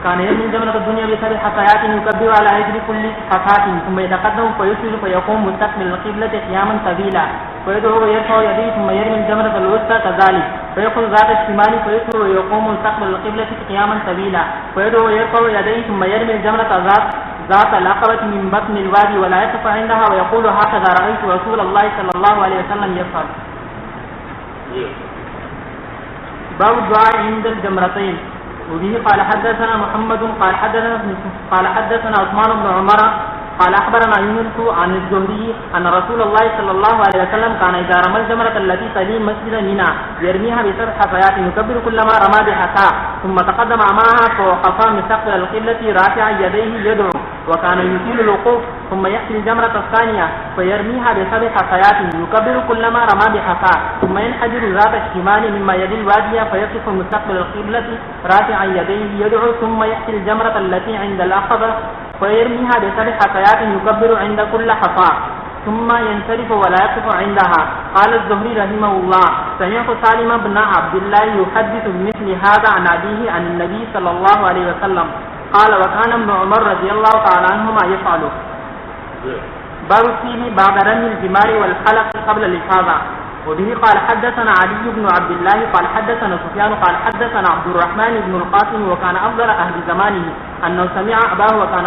كان يرمي جمرة الدنيا بسبع حصيات يكبر على أجر كل حصاة ثم يتقدم فيسجد فيقوم مستقبل القبلة قياما طويلا فيدعو ويرفع يديه ثم يرمي الجمرة الوسطى كذلك فيأخذ ذات الشمال فيسجد ويقوم مستقبل القبلة قياما طويلا فيدعو ويرفع يديه ثم يرمي الجمرة ذات العقبة من بطن الوادي ولا يقف عندها ويقول: هكذا رأيت رسول الله صلى الله عليه وسلم يفعل. باب الدعاء عند الجمرتين. وبه قال حدثنا محمد قال حدثنا عثمان بن عمر قال أخبرنا يونس عن الزهري أن رسول الله صلى الله عليه وسلم كان إذا رمى الجمرة التي تلي مسجد منى يرميها بسبع حصيات يكبر كلما رمى بحصى ثم تقدم معها فوقفا مستقبل القبلة رافعا يديه يدعو وكان يطيل الوقوف ثم يأتي الجمرة الثانية فيرميها بسبع حصيات يكبر كلما رمى بحصى ثم ينحدر ذات الشمال مما يلي الوادي فيقف مستقبل القبلة رافعا يديه يدعو ثم يأتي الجمرة التي عند العقبة فيرميها بسبع حصيات يكبر عند كل حصى ثم ينصرف ولا يقف عندها. قال الزهري رحمه الله: سمعت سالم بن عبد الله يحدث بمثل هذا عن أبيه عن النبي صلى الله عليه وسلم قال: وكان ابن عمر رضي الله تعالى عنهما يفعله. باب السيل بعد رمي الجمار والحلق قبل الإفاضة. وبه قال حدثنا علي بن عبد الله قال حدثنا سفيان قال حدثنا عبد الرحمن بن القاسم وكان أفضل أهل زمانه أنه سمع أباه وكان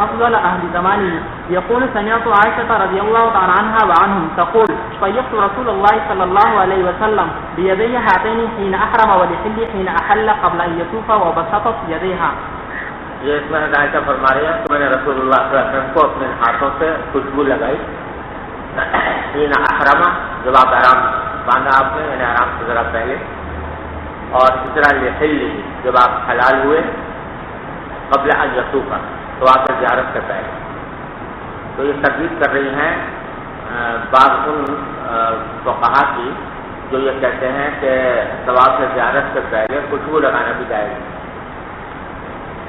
أفضل أهل زمانه يقول سمعت عائشة رضي الله تعالى عنها وعنهم تقول طيبت رسول الله صلى الله عليه وسلم بيدي هاتين حين أحرم ولحلي حين أحل قبل أن يطوف وبسطت يديها. یہ اس میں عائشہ فرما رہی ہے کہ میں نے رسول اللہ صلی اللہ علیہ وسلم کو اپنے ہاتھوں سے خوشبو لگائی حین احرم، جب آپ احرام باندھا آپ نے، یعنی احرام سے ذرا پہلے، اور اس طرح لحلی، جب آپ حلال ہوئے، قبل ان یطوف، تو آپ کی زیارت سے پہلے. تو یہ تردید کر رہی ہیں بعض ان فقہا کی جو یہ کہتے ہیں کہ طواف سے زیارت سے پہلے خوشبو لگانا بھی جائز ہے.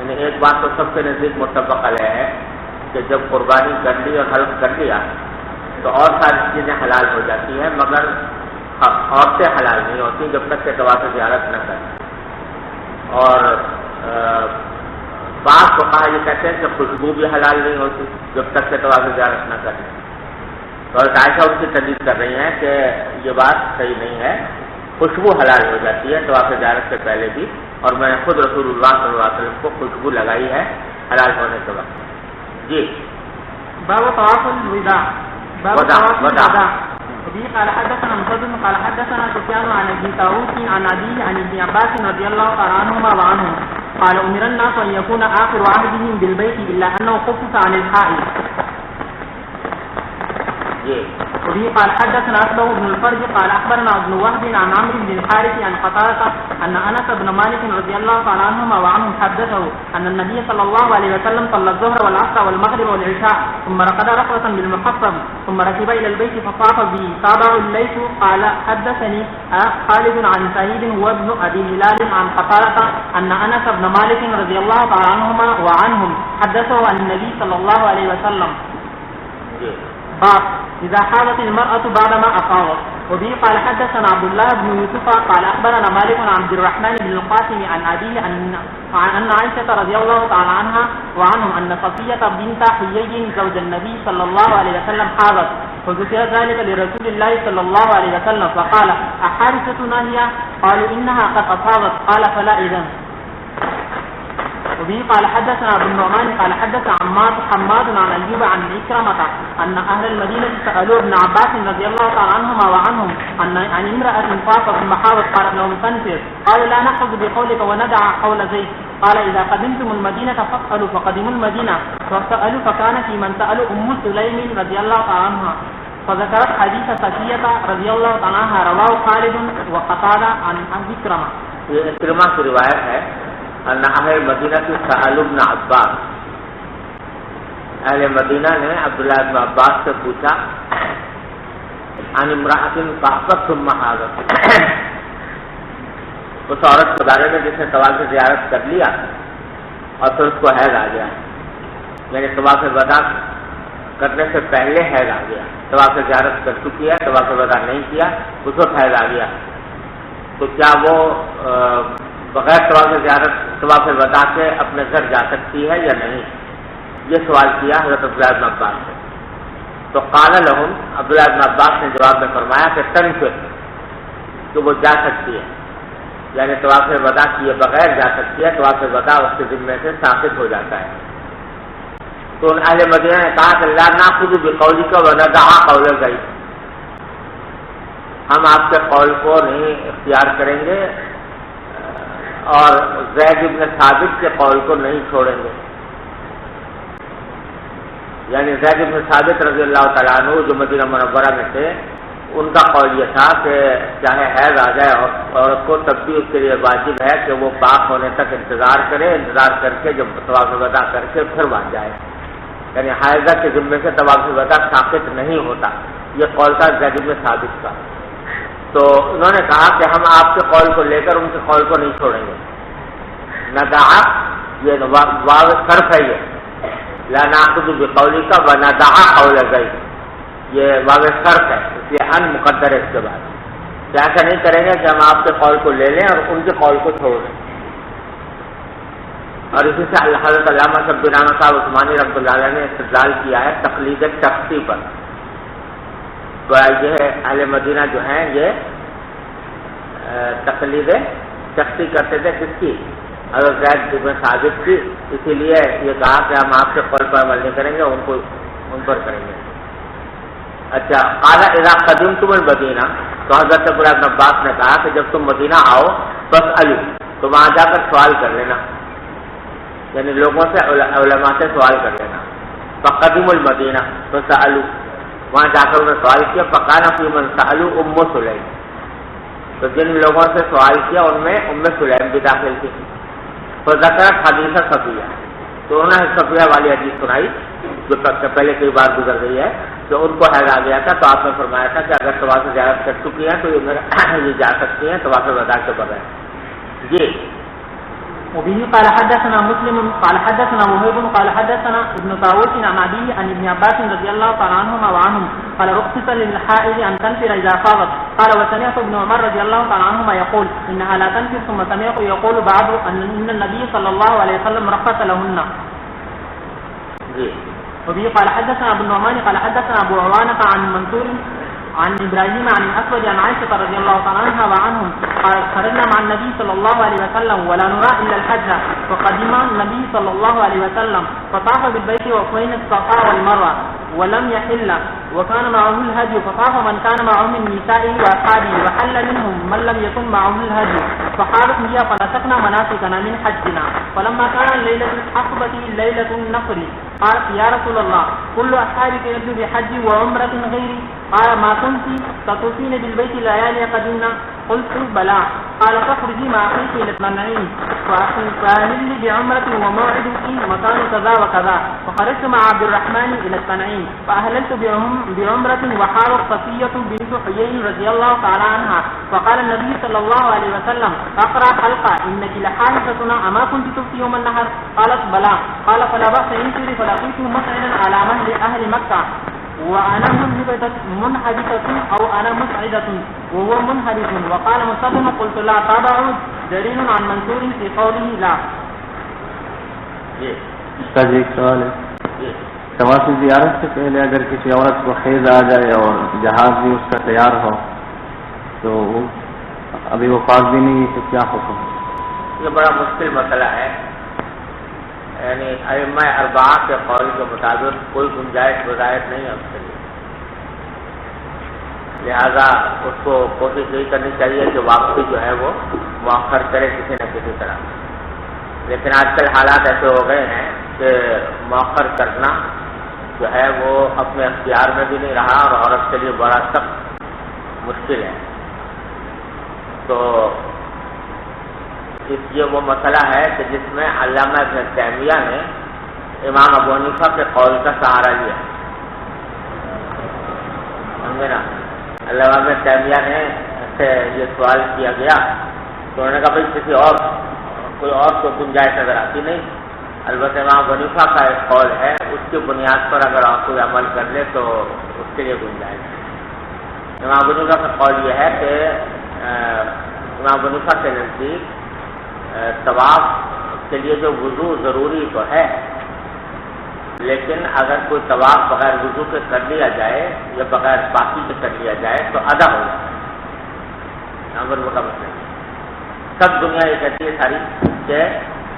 یعنی ایک بات تو سب سے نزدیک متفق علیہ ہے کہ جب قربانی کر لی اور حلق کر لیا تو اور ساری چیزیں حلال ہو جاتی ہیں، مگر عورتیں حلال نہیں ہوتی جب تک کہ طواف زیارت نہ کریں. اور بعض فقہا یہ کہتے ہیں کہ خوشبو بھی حلال نہیں ہوتی جب تک کہ طواف زیارت نہ کریں. اور عائشہ ان کی تردید کر رہی ہیں کہ یہ بات صحیح نہیں ہے، خوشبو حلال ہو جاتی ہے طواف زیارت سے پہلے بھی، اور میں نے خود رسول اللہ صلی اللہ علیہ وسلم کو خوشبو لگائی ہے حلال ہونے کے وقت. جی باب طواف الوداع. باب طواف الوداع. وبه قال حدثنا مسدد قال حدثنا سفيان عن ابن طاووس عن أبيه عن ابن عباس رضي الله تعالى عنهما وعنهم قال أمر الناس أن يكون آخر عهدهم بالبيت إلا أنه خفف عن الحائض. وبه قال حدثنا أصبغ بن الفرج قال أخبرنا ابن وهب عن عمرو بن الحارث عن قتادة أن أنس بن مالك رضي الله تعالى عنهما وعنهم حدثه أن النبي صلى الله عليه وسلم صلى الظهر والعصر والمغرب والعشاء ثم رقد رقصة بالمحصب ثم ركب إلى البيت فطاف به. تابعه الليث قال حدثني خالد عن سعيد وابن أبي هلال عن قتادة أن أنس بن مالك رضي الله تعالى عنهما وعنهم حدثه عن النبي صلى الله عليه وسلم. باب إذا حاضت المرأة بعدما أفاضت. وبه قال حدثنا عبد الله بن يوسف قال أخبرنا مالك عن عبد الرحمن بن القاسم عن أبيه أن عائشة رضي الله تعالى عنها وعنهم أن صفية بنت حيي زوج النبي صلى الله عليه وسلم حاضت، فذكر ذلك لرسول الله صلى الله عليه وسلم فقال أحارستنا هي؟ قالوا إنها قد أفاضت. قال فلا إذن. وبه قال حدثنا ابن نعمان قال حدث حماد عن أيوب عن عكرمة أن أهل المدينة سألوا ابن عباس رضي الله تعالى عنهما وعنهم عن امرأة طافت ثم حاضت قالت لهم تنفر، قالوا لا نأخذ بقولك وندع قول زيد. قال إذا قدمتم المدينة فاسألوا، فقدموا المدينة فسألوا فكان في من سألوا أم سليم رضي الله تعالى عنها فذكرت حديث صفية رضي الله تعالى عنها رواه خالد وقتادة عن عكرمة. یہ عكرمة کی روایت ہے ان اہل مدینہ کی سأل ابن عباس، اہل مدینہ نے عبداللہ ابن عباس سے پوچھا عن امرأۃ طافت ثم حاضت، اس عورت کے بارے میں جس نے طواف زیارت کر لیا اور پھر اس کو حیض آ گیا، یعنی طواف وداع کرنے سے پہلے حیض آ گیا، طواف زیارت کر چکی ہے، طواف وداع نہیں کیا، اس وقت حیض آ گیا، تو کیا وہ بغیر طواف وداع کے اپنے گھر جا سکتی ہے یا نہیں؟ یہ سوال کیا حضرت عبداللہ بن عباس سے. تو قال لهم، عبداللہ بن عباس نے جواب میں فرمایا کہ تنفر، کہ وہ جا سکتی ہے، یعنی طواف وداع کیے بغیر جا سکتی ہے، طواف وداع اس کے ذمے سے ثابت ہو جاتا ہے. تو ان اہل مدینہ نے کہا کہ لا ناخذ بقولک وندع قول زید، ہم آپ کے قول کو نہیں اختیار کریں گے اور زید ابن ثابت کے قول کو نہیں چھوڑیں گے. یعنی زید ابن ثابت رضی اللہ تعالیٰ عنہ جو مدینہ منورہ میں تھے، ان کا قول یہ تھا کہ چاہے حیض آ جائے عورت کو تب بھی اس کے لیے واجب ہے کہ وہ پاک ہونے تک انتظار کرے، انتظار کر کے جب طواف وداع کر کے پھر باندھ جائے، یعنی حائضہ کے ذمے سے طواف وداع ثابت نہیں ہوتا. یہ قول تھا زید ابن ثابت کا. تو انہوں نے کہا کہ ہم آپ کے قول کو لے کر ان کے قول کو نہیں چھوڑیں گے. ندع، یہ واو صرف ہے، یہ لا ناخذ بقولک وندع قول زید، یہ واو صرف ہے، اس لیے ان مقدر ہے اس کے بعد. ایسا نہیں کریں گے کہ ہم آپ کے قول کو لے لیں اور ان کے قول کو چھوڑ دیں. اور اسی سے حضرت علامہ شبیر رحمۃ صاحب عثمانی رحمۃ اللہ علیہ نے استدلال کیا ہے تقلید شخصی پر. یہ اہل مدینہ جو ہیں یہ تقلید شخصی کرتے تھے کس کی؟ اگر زید بن ثابت کی، اسی لیے یہ کہا کہ ہم آپ کے قول پر عمل نہیں کریں گے، ان پر کریں گے۔ اچھا، قال اذا قدمتم المدینہ، تو حضرت عبداللہ بن عباس نے کہا کہ جب تم مدینہ آؤ فاسألوا، تو وہاں جا کر سوال کر لینا، یعنی لوگوں سے علماء سے سوال کر لینا۔ فقدموا المدینہ فسألوا، وہاں جا کر انہوں نے سوال کیا، فکان فی من سألوا ام سلیم، تو جن لوگوں سے سوال کیا ان میں ام سلیم بھی داخل تھی۔ فذکرت حدیث صفیہ، تو انہوں نے صفیہ والی حدیث سنائی جو پہلے کئی بار گزر گئی ہے، تو ان کو حیض آ گیا تھا، تو آپ نے فرمایا تھا کہ اگر طواف زیارت کر چکی ہیں تو یہ جا سکتی ہیں طواف وداع کے بغیر۔ جی وبه قال حدثنا مسلم قال حدثنا وهيب قال حدثنا ابن طاووس عن أبيه عن ابن عباس رضي الله تعالى عنهما وعنهم قال رخصت للحائض أن تنفر إذا فاضت. قال وسمعت ابن عمر رضي الله تعالى عنهما يقول إنها لا تنفر، ثم سمعت يقول بعض أن النبي صلى الله عليه وسلم رخص لهن. وبه قال حدثنا ابو النعمان قال حدثنا ابو عوانة عن منصور عن ابراهيم عن الاسود عن عائشة رضي الله تعالى عنها وعنهم قال خرجنا مع النبي صلى الله عليه وسلم ولا نرى الا الحج، فقدم النبي صلى الله عليه وسلم فطاف بالبيت وبين الصفا والمروة ولم يحل، وكان معه الهدي، فطاف من كان معه من نسائه واصحابه وحل منهم من لم يكن معه الهدي، فقالت هي فنسكنا مناسكنا من حجنا. فلما كان ليلة الحقبة ليلة النفر قالت يا رسول الله كل أصحابك يبدو بحج وعمرة غيري؟ قال ما كنت تطوفين بالبيت ليالي قدمنا؟ قلت بلى. قال فاخرجي مع أخيك إلى التنعيم فأهل بعمرة وموعدك مكان كذا وكذا. فخرجت مع عبد الرحمن إلى التنعيم فأهللت بعمرة وحارت صفية بنت حيي رضي الله تعالى عنها، فقال النبي صلى الله عليه وسلم أقرأ حلقة إنك لحادثتنا أما كنت تفتي يوم النهر؟ قالت بلى. قال فلا بأس انفري، فلقيت مسعدا على أهل مكة وأنا منحدثة أو أنا مسعدة وهو منحدث. وقال مصطفى قلت لا تابعوا دليل عن منصور في قوله لا. اس کا ایک سوال ہے، طواف زیارت سے پہلے اگر کسی عورت کو حیض آ جائے اور جہاز بھی اس کا تیار ہو تو ابھی وہ پاک بھی نہیں، تو کیا حکم؟ یہ بڑا مشکل مسئلہ ہے، یعنی ائمہ اربعہ کے قول کے مطابق کوئی گنجائش وظاہر نہیں ہے اس کے لیے، لہذا اس کو کوشش یہی کرنی چاہیے کہ واپسی جو ہے وہ مؤخر کرے کسی نہ کسی طرح۔ لیکن آج کل حالات ایسے ہو گئے ہیں کہ مؤخر کرنا جو ہے وہ اپنے اختیار میں بھی نہیں رہا اور عورت کے لیے بڑا سخت مشکل ہے۔ تو اس لیے وہ مسئلہ ہے کہ جس میں علامہ ابن تیمیہ نے امام ابو حنیفہ کے قول کا سہارا لیا، سمجھے نا؟ علامہ ابن تیمیہ نے سے یہ سوال کیا گیا تو انہوں نے کہا بھائی کسی اور کوئی اور تو گنجائش نظر آتی نہیں، البتہ امام ابو حنیفہ کا ایک قول ہے، اس کی بنیاد پر اگر آپ کوئی عمل کر لے تو اس کے لیے گنجائش ہے۔ امام ابو حنیفہ کا قول یہ ہے کہ امام ابو حنیفہ کے نزدیک طواف کے لیے جو وضو ضروری تو ہے، لیکن اگر کوئی طواف بغیر وضو کے کر لیا جائے یا بغیر پاکی کے کر لیا جائے تو ادا ہو جائے۔ نمبر وہ کا مسئلہ سب دنیا یہ کہتی ہے ساری کہ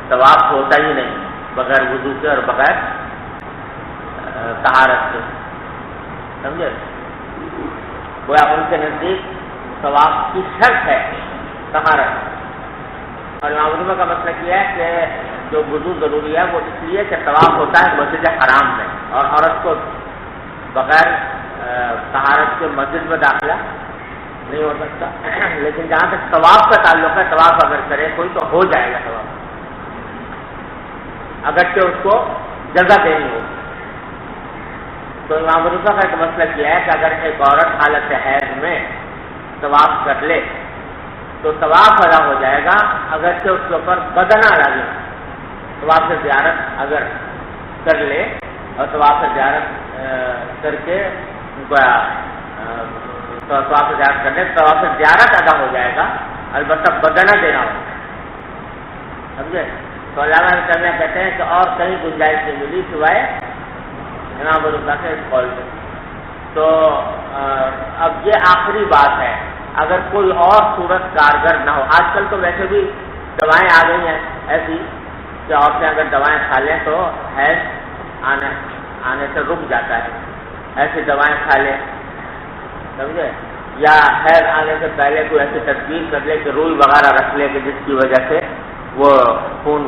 طواف ہوتا ہی نہیں بغیر وضو کے اور بغیر طہارت کے، سمجھے؟ گویا ان کے نزدیک طواف کی شرط ہے طہارت، اور امام حنیفہ کا مسئلہ یہ ہے کہ جو وضو ضروری ہے وہ اس لیے کہ طواف ہوتا ہے مسجد حرام میں، اور عورت کو بغیر طہارت کے مسجد میں داخلہ نہیں ہو سکتا، لیکن جہاں تک طواف کا تعلق ہے طواف اگر کرے کوئی تو ہو جائے گا طواف، اگرچہ اس کو جگہ دینی ہوگی۔ تو امام حنیفہ کا ایک مسئلہ یہ ہے کہ اگر ایک عورت حالت حیض میں طواف کر لے تو طواف ادا ہو جائے گا، اگرچہ اس کے اوپر بدنہ لازم، طواف سے زیارت اگر کر لے اور طواف سے زیارت کر کے طواف سے زیارت کر لے، طواف سے زیارت ادا ہو جائے گا، البتہ بدنہ دینا ہوگا، سمجھے؟ تو علامہ تیمیہ کہتے ہیں کہ اور کہیں گنجائش نہیں ملی سوائے امام ابو حنیفہ کے اس قول سے۔ تو اب یہ آخری بات ہے، اگر کوئی اور صورت کارگر نہ ہو، آج کل تو ویسے بھی دوائیں آ گئی ہیں ایسی کہ عورتیں اگر دوائیں کھا لیں تو حیض آنے سے رک جاتا ہے، ایسی دوائیں کھا لیں، سمجھے، یا حیض آنے سے پہلے کوئی ایسی تدبیر کر لے کہ روئی وغیرہ رکھ لے کہ جس کی وجہ سے وہ خون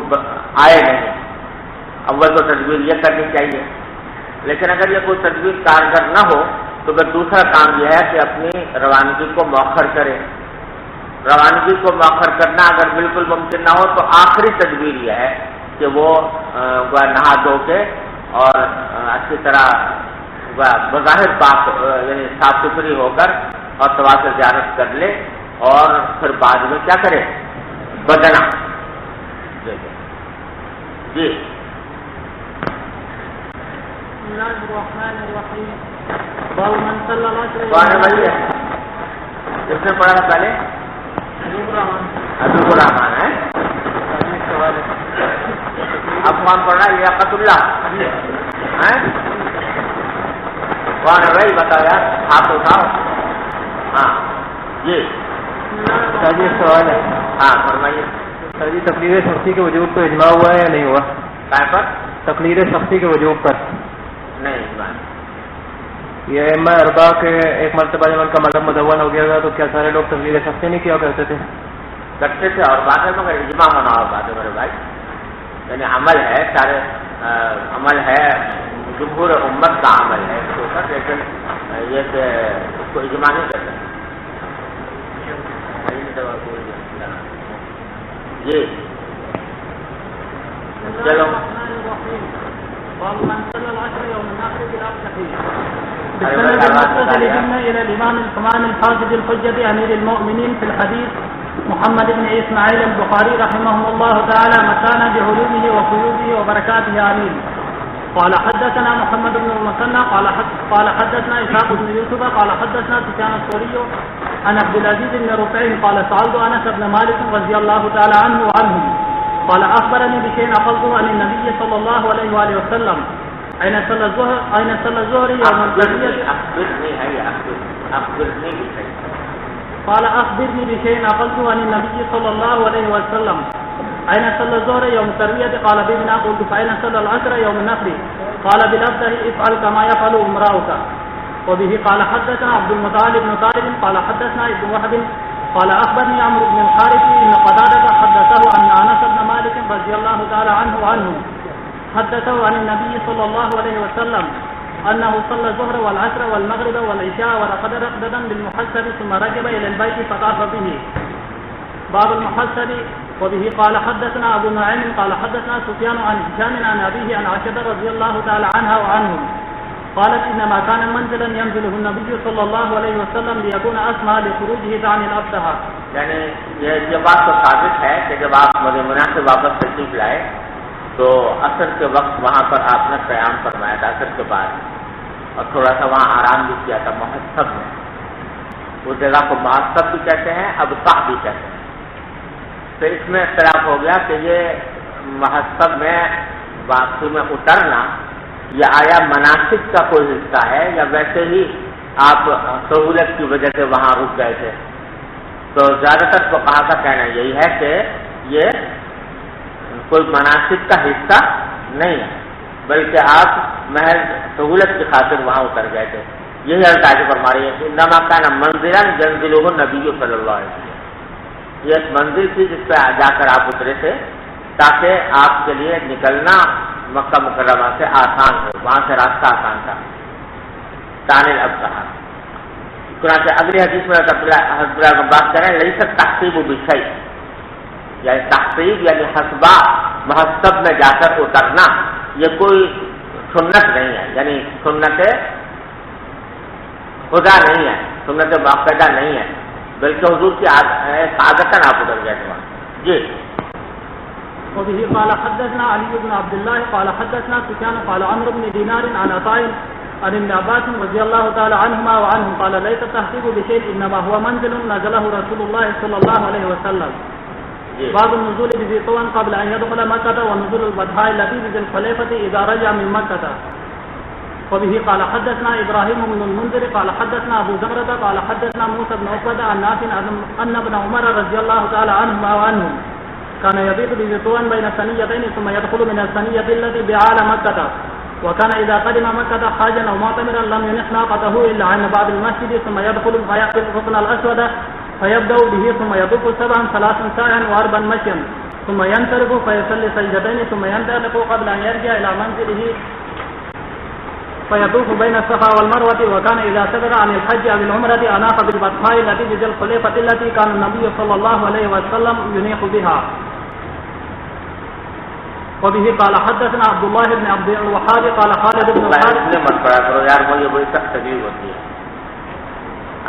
آئے نہیں۔ اول تو تدبیر یہ کرنی چاہیے، لیکن اگر یہ کوئی تدبیر کارگر نہ ہو تو پھر دوسرا کام یہ ہے کہ اپنی روانگی کو مؤخر کرے۔ روانگی کو مؤخر کرنا اگر بالکل ممکن نہ ہو تو آخری تدبیر یہ ہے کہ وہ نہا دھو کے اور اچھی طرح بظاہر پاک یعنی صاف ستھری ہو کر اور طواف زیارت کر لے، اور پھر بعد میں کیا کرے، بدنا۔ جی کون ہے بھائی؟ کس نے پڑھا تھا پہلے؟ حبیب الرحمان ہے۔ اب کون پڑھ رہا ہے؟ لیاقت اللہ ہے؟ کون ہے بھائی؟ بتاؤ یار، ہاتھ اٹھاؤ۔ ہاں جی سر جی سوال ہے، ہاں فرمائیے۔ سر جی تقریر شخصی کے وجوب پہ اجماع ہوا ہے یا نہیں ہوا؟ کہاں پر؟ تقریر شخصی کے وجوب پر نہیں اجماع۔ یہ ائمہ اربعہ کے ایک مرتبہ جب ان کا مذہب مدون ہو گیا تھا تو کیا سارے لوگ تقریر شخصی نہیں کیا کرتے تھے؟ کرتے تھے، اور بات ہے مگر اجماع ہونا اور بات ہے میرے بھائی، یعنی عمل ہے، سارے عمل ہے، جمہور امت کا عمل ہے اس کے اوپر، لیکن یہ کہ اس کو اجماع نہیں کرتے۔ جی چلو بالسند المتصل بنا إلى الإمام الحمام الحافظ الحجة أمير المؤمنين في الحديث محمد بن إسماعيل البخاري رحمه الله تعالى مكانا بعلومه وفيوضه وبركاته آمين. قال حدثنا محمد بن المثنى قال حدثنا إسحاق بن يوسف قال حدثنا سفيان الثوري عن عبد العزيز بن رفيع قال سألت أنس بن مالك رضي الله تعالى عنه وعنهم قال أخبرني بشيء أخذته عن النبي صلى الله عليه وآله وسلم أين صلى الظهر يوم الجمعة قال أخبرني بشيء أخذته عن النبي صلى الله عليه وسلم أين صلى الظهر يوم التروية قال بابن قلت فأين صلى العصر يوم النحر قال بلفظه افعل كما يفعل امرأك. وبه قال حدثنا عبد المطالب بن طالب قال حدثنا ابن وهب قال أخبرني عمرو بن الحارث إن قتادة حدثه أن أنس بن مالك رضي الله تعالى عنه وعنه حدثه عن النبي صلى الله عليه وسلم أنه صلى الظهر والعصر والمغرب والعشاء ورقد رقدة بالمحسب ثم ركب إلى البيت فطاف به. باب المحسب. وبه قال حدثنا أبو نعيم قال حدثنا سفيان عن هشام عن أبيه عن عائشة رضي الله تعالى عنها وعنهم قالت إنما كان منزلا ينزله النبي صلى الله عليه وسلم ليكون أسمى لخروجه عن الأبتها. یعنی یہ بات تو ثابت ہے کہ جب آپ مدینہ سے واپس تشریف لائے تو عصر کے وقت وہاں پر آپ نے قیام فرمایا تھا عصر کے بعد، اور تھوڑا سا وہاں آرام بھی کیا تھا محسب میں۔ اس جگہ کو محسب بھی کہتے ہیں، ابطح بھی کہتے ہیں۔ تو اس میں اختلاف ہو گیا کہ یہ محسب میں واپسی میں اترنا یہ آیا مناسک کا کوئی حصہ ہے یا ویسے ہی آپ سہولت کی وجہ سے وہاں رک گئے تھے؟ تو زیادہ تر فقہا کا کہنا یہی ہے کہ یہ کوئی مناسک کا حصہ نہیں ہے، بلکہ آپ محض سہولت کی خاطر وہاں اتر گئے تھے۔ یہی الفاظ فرما رہی ہے کہ انما کان منزلا ينزله النبي صلی اللہ علیہ وسلم، یہ ایک منزل تھی جس پہ جا کر آپ اترے تھے تاکہ آپ کے لیے نکلنا مکہ مکرمہ سے آسان ہو، وہاں سے راستہ آسان تھا۔ تانل اب کہا چنانچہ اگلی حدیث میں حضرت بات کریں لیس التحصیب بشیء، یعنی تحصیب یعنی حسبہ محسب میں جا کر اترنا یہ کوئی سنت نہیں ہے، یعنی سنت خدا نہیں ہے، سنت مؤکدہ نہیں ہے، بلکہ حضور کی عادتاً آپ اتر گئے تھے۔ جی وبه قال حدثنا علي بن عبد الله قال حدثنا سفيان قال عمرو بن دينار عن عطاء عن ابن عباس رضي الله تعالى عنهما وعنهم قال ليس التحقيق بشيء انما هو منزل نزله رسول الله صلى الله عليه وسلم. باب النزول بذي طوى قبل ان يدخل مكة ونزول البطحاء التي بذي الخليفة اذا رجع من مكة. وبه قال حدثنا ابراهيم بن المنذر قال حدثنا ابو زمرة قال حدثنا موسى بن عقبة عن نافع ان ابن عمر رضي الله تعالى عنهما وعنهم كان يبيت بذطوان بين الثنيتين ثم يدخل من الثنية التي بعال مكة، وكان إذا قدم مكة حاجا أو معتمرا لم ينح ناقته إلا عن باب المسجد ثم يدخل فيأتي الركن الأسود فيبدأ به ثم يطوف 7 3 ساعا و4 مشيا ثم ينصرف فيصلي سجدتين ثم ينطلق قبل أن يرجع إلى منزله فيطوف بين الصفا والمروة. وكان إذا صدر عن الحج أو العمرة أناخ بالبطحاء التي بذي الخليفة التي كان النبي صلى الله عليه وسلم ينيخ بها. وبه قال حدثنا عبد الله بن عبد الوهاب قال خالد بن الحارث مت پڑا کرو یار، مجھے بڑی سخت تکلیف ہوتی ہے.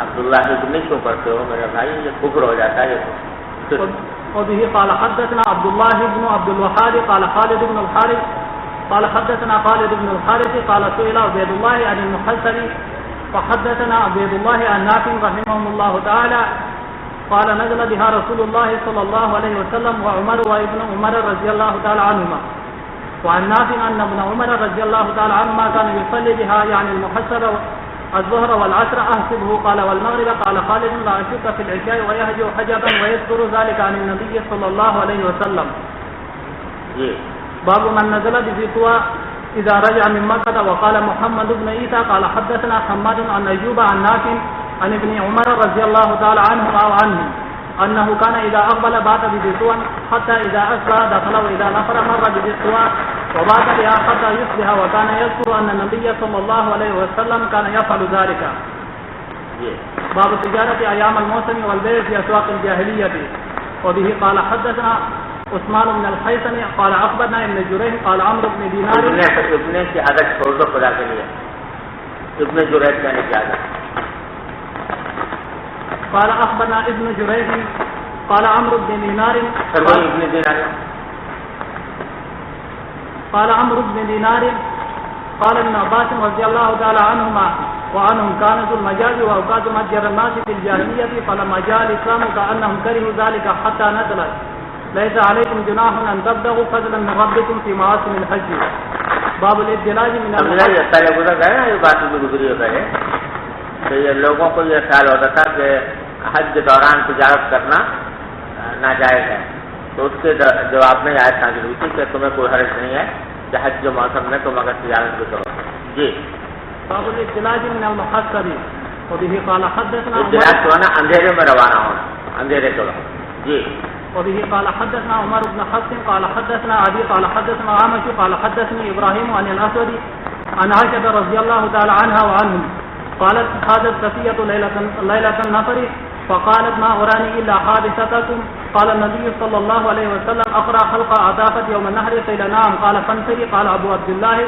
عبداللہ ابن کیوں پڑھتے ہو میرے بھائی؟ یہ کفر ہو جاتا ہے. وبه قال حدثنا عبد الله بن عبد الوهاب قال خالد بن الحارث قال حدثنا خالد بن الحارث قال سئل عبيد الله عن المحصر فحدثنا عبيد الله عن نافع رحمه الله تعالى قال نزل بها رسول الله صلى الله عليه وسلم وعمر وابن عمر رضي الله تعالى عنهما. وعن نافع ان ابن عمر رضي الله تعالى عنهما كان يصلي بها يعني المحصر الظهر والعصر احسبه قال والمغرب. قال خالد لا اشك في العشاء ويهجو حجبا ويذكر ذلك عن النبي صلى الله عليه وسلم. باب من نزل بذطوى اذا رجع من مكة. وقال محمد بن عيسى قال حدثنا حماد عن ايوب عن نافع عن ابن عمر رضي الله تعالى عنهما وعنه انه كان اذا اقبل بات بذطوى حتى اذا اصبح دخل واذا نفر مر بذطوى وبات بها حتى يصبح وكان يذكر ان النبي صلى الله عليه وسلم كان يفعل ذلك. باب تجارة ايام الموسم والبيع في اسواق الجاهلية. وبه قال حدثنا عثمان بن الحيثم قال اخبرنا ابن جريح قال عمرو بن دينار ابن کی عادت چھوڑ دو خدا کے لیے. ابن جریح کہنے کی عادت. قال اخبرنا ابن جريح قال عمرو بن دينار قال عمرو بن دينار قال ابن عباس رضي الله تعالى عنهما وعنهم كانت المجاز واوقات متجر الناس في الجاهلية فلما جاء الاسلام كأنهم كرهوا ذلك حتى نزلت ليس عليكم جناح ان تبتغوا فضلا من ربكم في مواسم الحج. باب الادلاج من یہ بات بھی گزری ہو گئے کہ یہ لوگوں کو یہ خیال ہوتا تھا کہ حج کے دوران تجارت کرنا ناجائز ہے، تو اس کے جواب میں آیت نازل ہوئی تھی کہ تمہیں کوئی حرج نہیں ہے کہ حج کے موسم میں تم اگر تجارت بھی کرو. جی باب الادلاج من المحصر. وبه قال حدثنا ادلاج جو ہے نا اندھیرے میں روانہ ہونا، اندھیرے کو. جی وبه قال حدثنا عمر بن حفص قال حدثنا ابي قال حدثنا عامش قال حدثني ابراهيم عن الاسود عن عائشة رضي الله تعالى عنها وعنهم قالت حادث صفية ليلة النفر فقالت ما أراني إلا حادثتكم. قال النبي صلى الله عليه وسلم أقرأ خلق عطافة يوم النهر قيل نعم قال فانفري. قال أبو عبد الله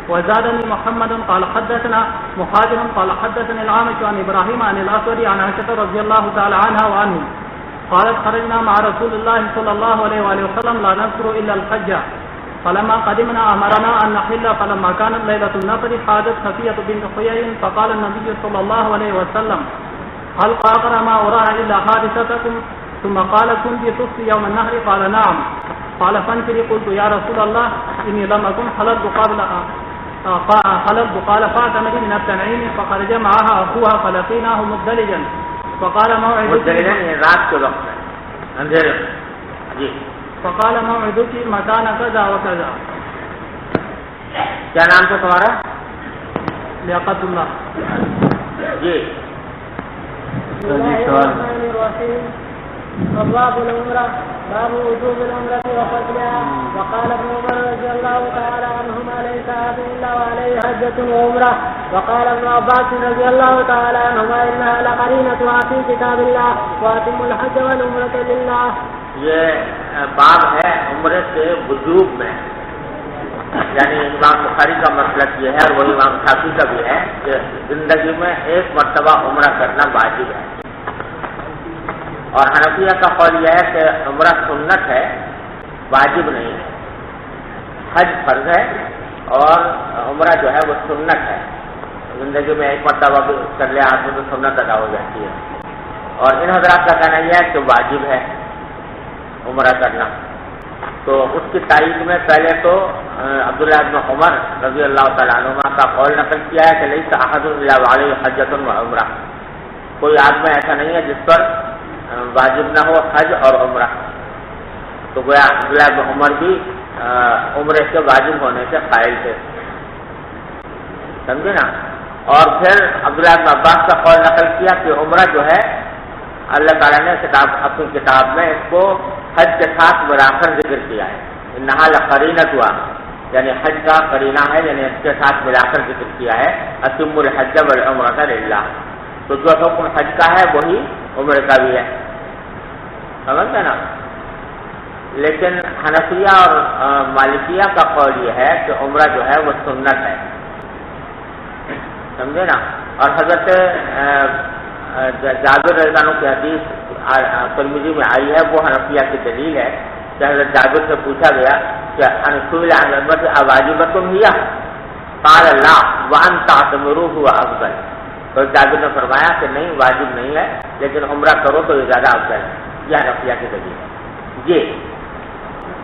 وزادني محمد قال حدثنا مخادم قال حدثني العامش عن إبراهيم عن الأسود عن عائشة رضي الله تعالى عنها وعنهم قالت خرجنا مع رسول الله صلى الله عليه وسلم لا نذكر إلا الحج فلما قدمنا أمرنا أن نحل فلما كانت ليلة النفر حادث صفية بنت حيي فقال النبي صلى الله عليه وسلم هل أقرأ ما أراه إلا حادثتكم ثم قال كنت تصفي يوم النهر قال نعم قال فانفري. قلت يا رسول الله إني لم أكن حللت قال فاعتمدي من التنعيم فخرج معها أخوها فلقيناه مدلجا فقال موعدك رات کے وقت اندھیرے. جی فقال موعدك مكان كذا وكذا. کیا نام تھا تمہارا؟ لیاقت اللہ. جی باب العمرة باب وجوب العمرة وفضلها. وقال ابن عمر رضي الله تعالى عنهما ليس هذا إلا وعليه حجة وعمرة. وقال ابن عباس رضي الله تعالى عنهما إنها لقرينتها في كتاب الله وأتم الحج والعمرة لله. یہ باب ہے عمرے کے وجوب میں، یعنی امام بخاری کا مسلک یہ ہے اور وہی امام شافعی کا بھی ہے کہ زندگی میں ایک مرتبہ عمرہ کرنا واجب ہے. اور حنفیہ کا قول یہ ہے کہ عمرہ سنت ہے، واجب نہیں ہے. حج فرض ہے اور عمرہ جو ہے وہ سنت ہے. زندگی میں ایک مرتبہ بھی کر لیا آدمی تو سنت ادا ہو جاتی ہے. اور ان حضرات کا کہنا یہ ہے کہ واجب ہے عمرہ کرنا. تو اس کی تائید میں پہلے تو عبداللہ بن عمر رضی اللہ تعالیٰ عنہ کا قول نقل کیا ہے کہ لیس احد الا علیہ حجۃ و عمرہ، کوئی آدمی ایسا نہیں ہے جس پر واجب نہ ہو حج اور عمرہ. تو گویا عبداللہ بن عمر بھی عمرے کے واجب ہونے سے قائل تھے، سمجھے نا. اور پھر عبداللہ بن عباس کا قول نقل کیا کہ عمرہ جو ہے اللہ تعالیٰ نے اپنی کتاب میں اس کو حج کے ساتھ ملا کر ذکر کیا ہے. انہا لقرینۃ ہوا، یعنی حج کا قرینہ ہے، یعنی اس کے ساتھ ملا کر ذکر کیا ہے اتم الحج والعمرۃ للہ. تو جو حکم حج کا ہے وہی عمرے کا بھی ہے، سمجھتے نا. لیکن حنفیہ اور مالکیہ کا قول یہ ہے کہ عمرہ جو ہے وہ سنت ہے، سمجھے نا. اور حضرت جابر رضی اللہ عنہ کی حدیث ترمذی میں آئی ہے، وہ حنفیہ کی دلیل ہے کہ حضرت جابر سے پوچھا گیا کہ سئل عن العمرۃ اواجبۃ ہی؟ قال لا وان تعتمروا هو افضل. تو جابر نے فرمایا کہ نہیں، واجب نہیں ہے، لیکن عمرہ کرو تو یہ زیادہ افضل ہے. یہ حنفیہ کی دلیل ہے. جی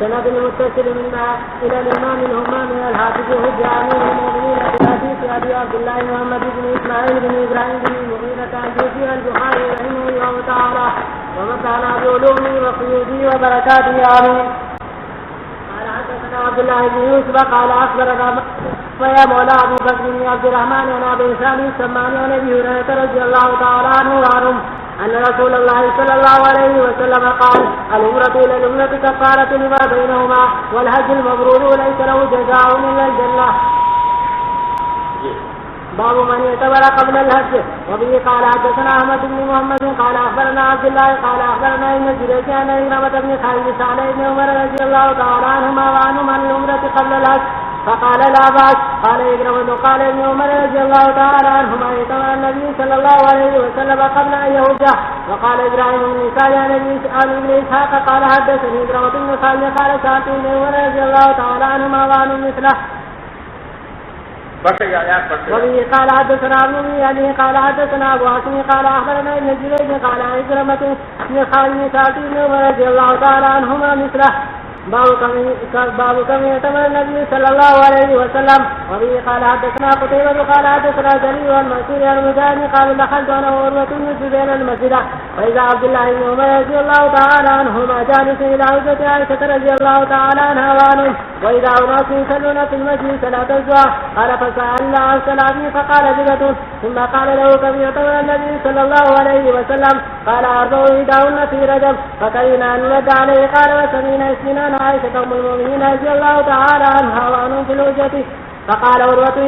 سند المتصل منا الى الامام الهمام الحافظ حجة امير المؤمنين في حديث ابي عبد الله محمد بن اسماعيل بن ابراهيم بن المغيرة عن جوزي البخاري رحمه الله تعالى ومتعنا بعلومه وقيوده وبركاته امين. قال حدثنا عبد الله بن يوسف قال اخبرنا ويا مولى ابي بكر بن عبد الرحمن عن ابي سامي السماني عن ابي هريرة رضي الله تعالى عنه وعنهم أن رسول الله صلى الله عليه وسلم قال العمرة إلى العمرة كفارة لما بينهما والحج المبرور ليس له جزاء إلا الجنة. باب من اعتبر قبل الحج. وبه قال حدثنا أحمد بن محمد قال أخبرنا عبد الله قال أخبرنا ابن جريج عن عكرمة بن خالد عن ابن عمر رضي الله تعالى عنهما وعنهم عن العمرة قبل الحج فقال لا بأس. قال عكرمة قال ابن عمر رضي الله تعالى عنهما اعتمر النبي صلى الله عليه وسلم قبل أن يهج. وقال إبراهيم بن إسحاق عن ابن إسحاق قال حدثني عكرمة بن خالد قال سألت ابن عمر رضي الله تعالى عنهما وعنهم مثله. وبه قال حدثنا ابن ابي قال حدثنا ابو عاصم قال اخبرنا ابن جريج قال عكرمة بن خالد سألت ابن عمر رضي الله تعالى عنهما مثله. باب كم اعتمر النبي صلى الله عليه وسلم. وبه قال حدثنا قتيبة قال حدثنا جرير والمنصور عن مجاهد قال دخلت انا وعروة بن الزبير المسجد فاذا عبد الله بن عمر رضي الله تعالى عنهما جالس الى حجة عائشة رضي الله تعالى عنها وعنهم واذا اناس يصلون في المسجد صلاة الضحى قال فسألنا عن صلاته فقال بدعة ثم قال له كم اعتمر النبي صلى الله عليه وسلم قال 4 في رجب فكرهنا ان نرد عليه قال وسمعنا اسمنا عائشة أم المؤمنين رضي الله تعالى عنها وعنهم في الحجة فقال عروة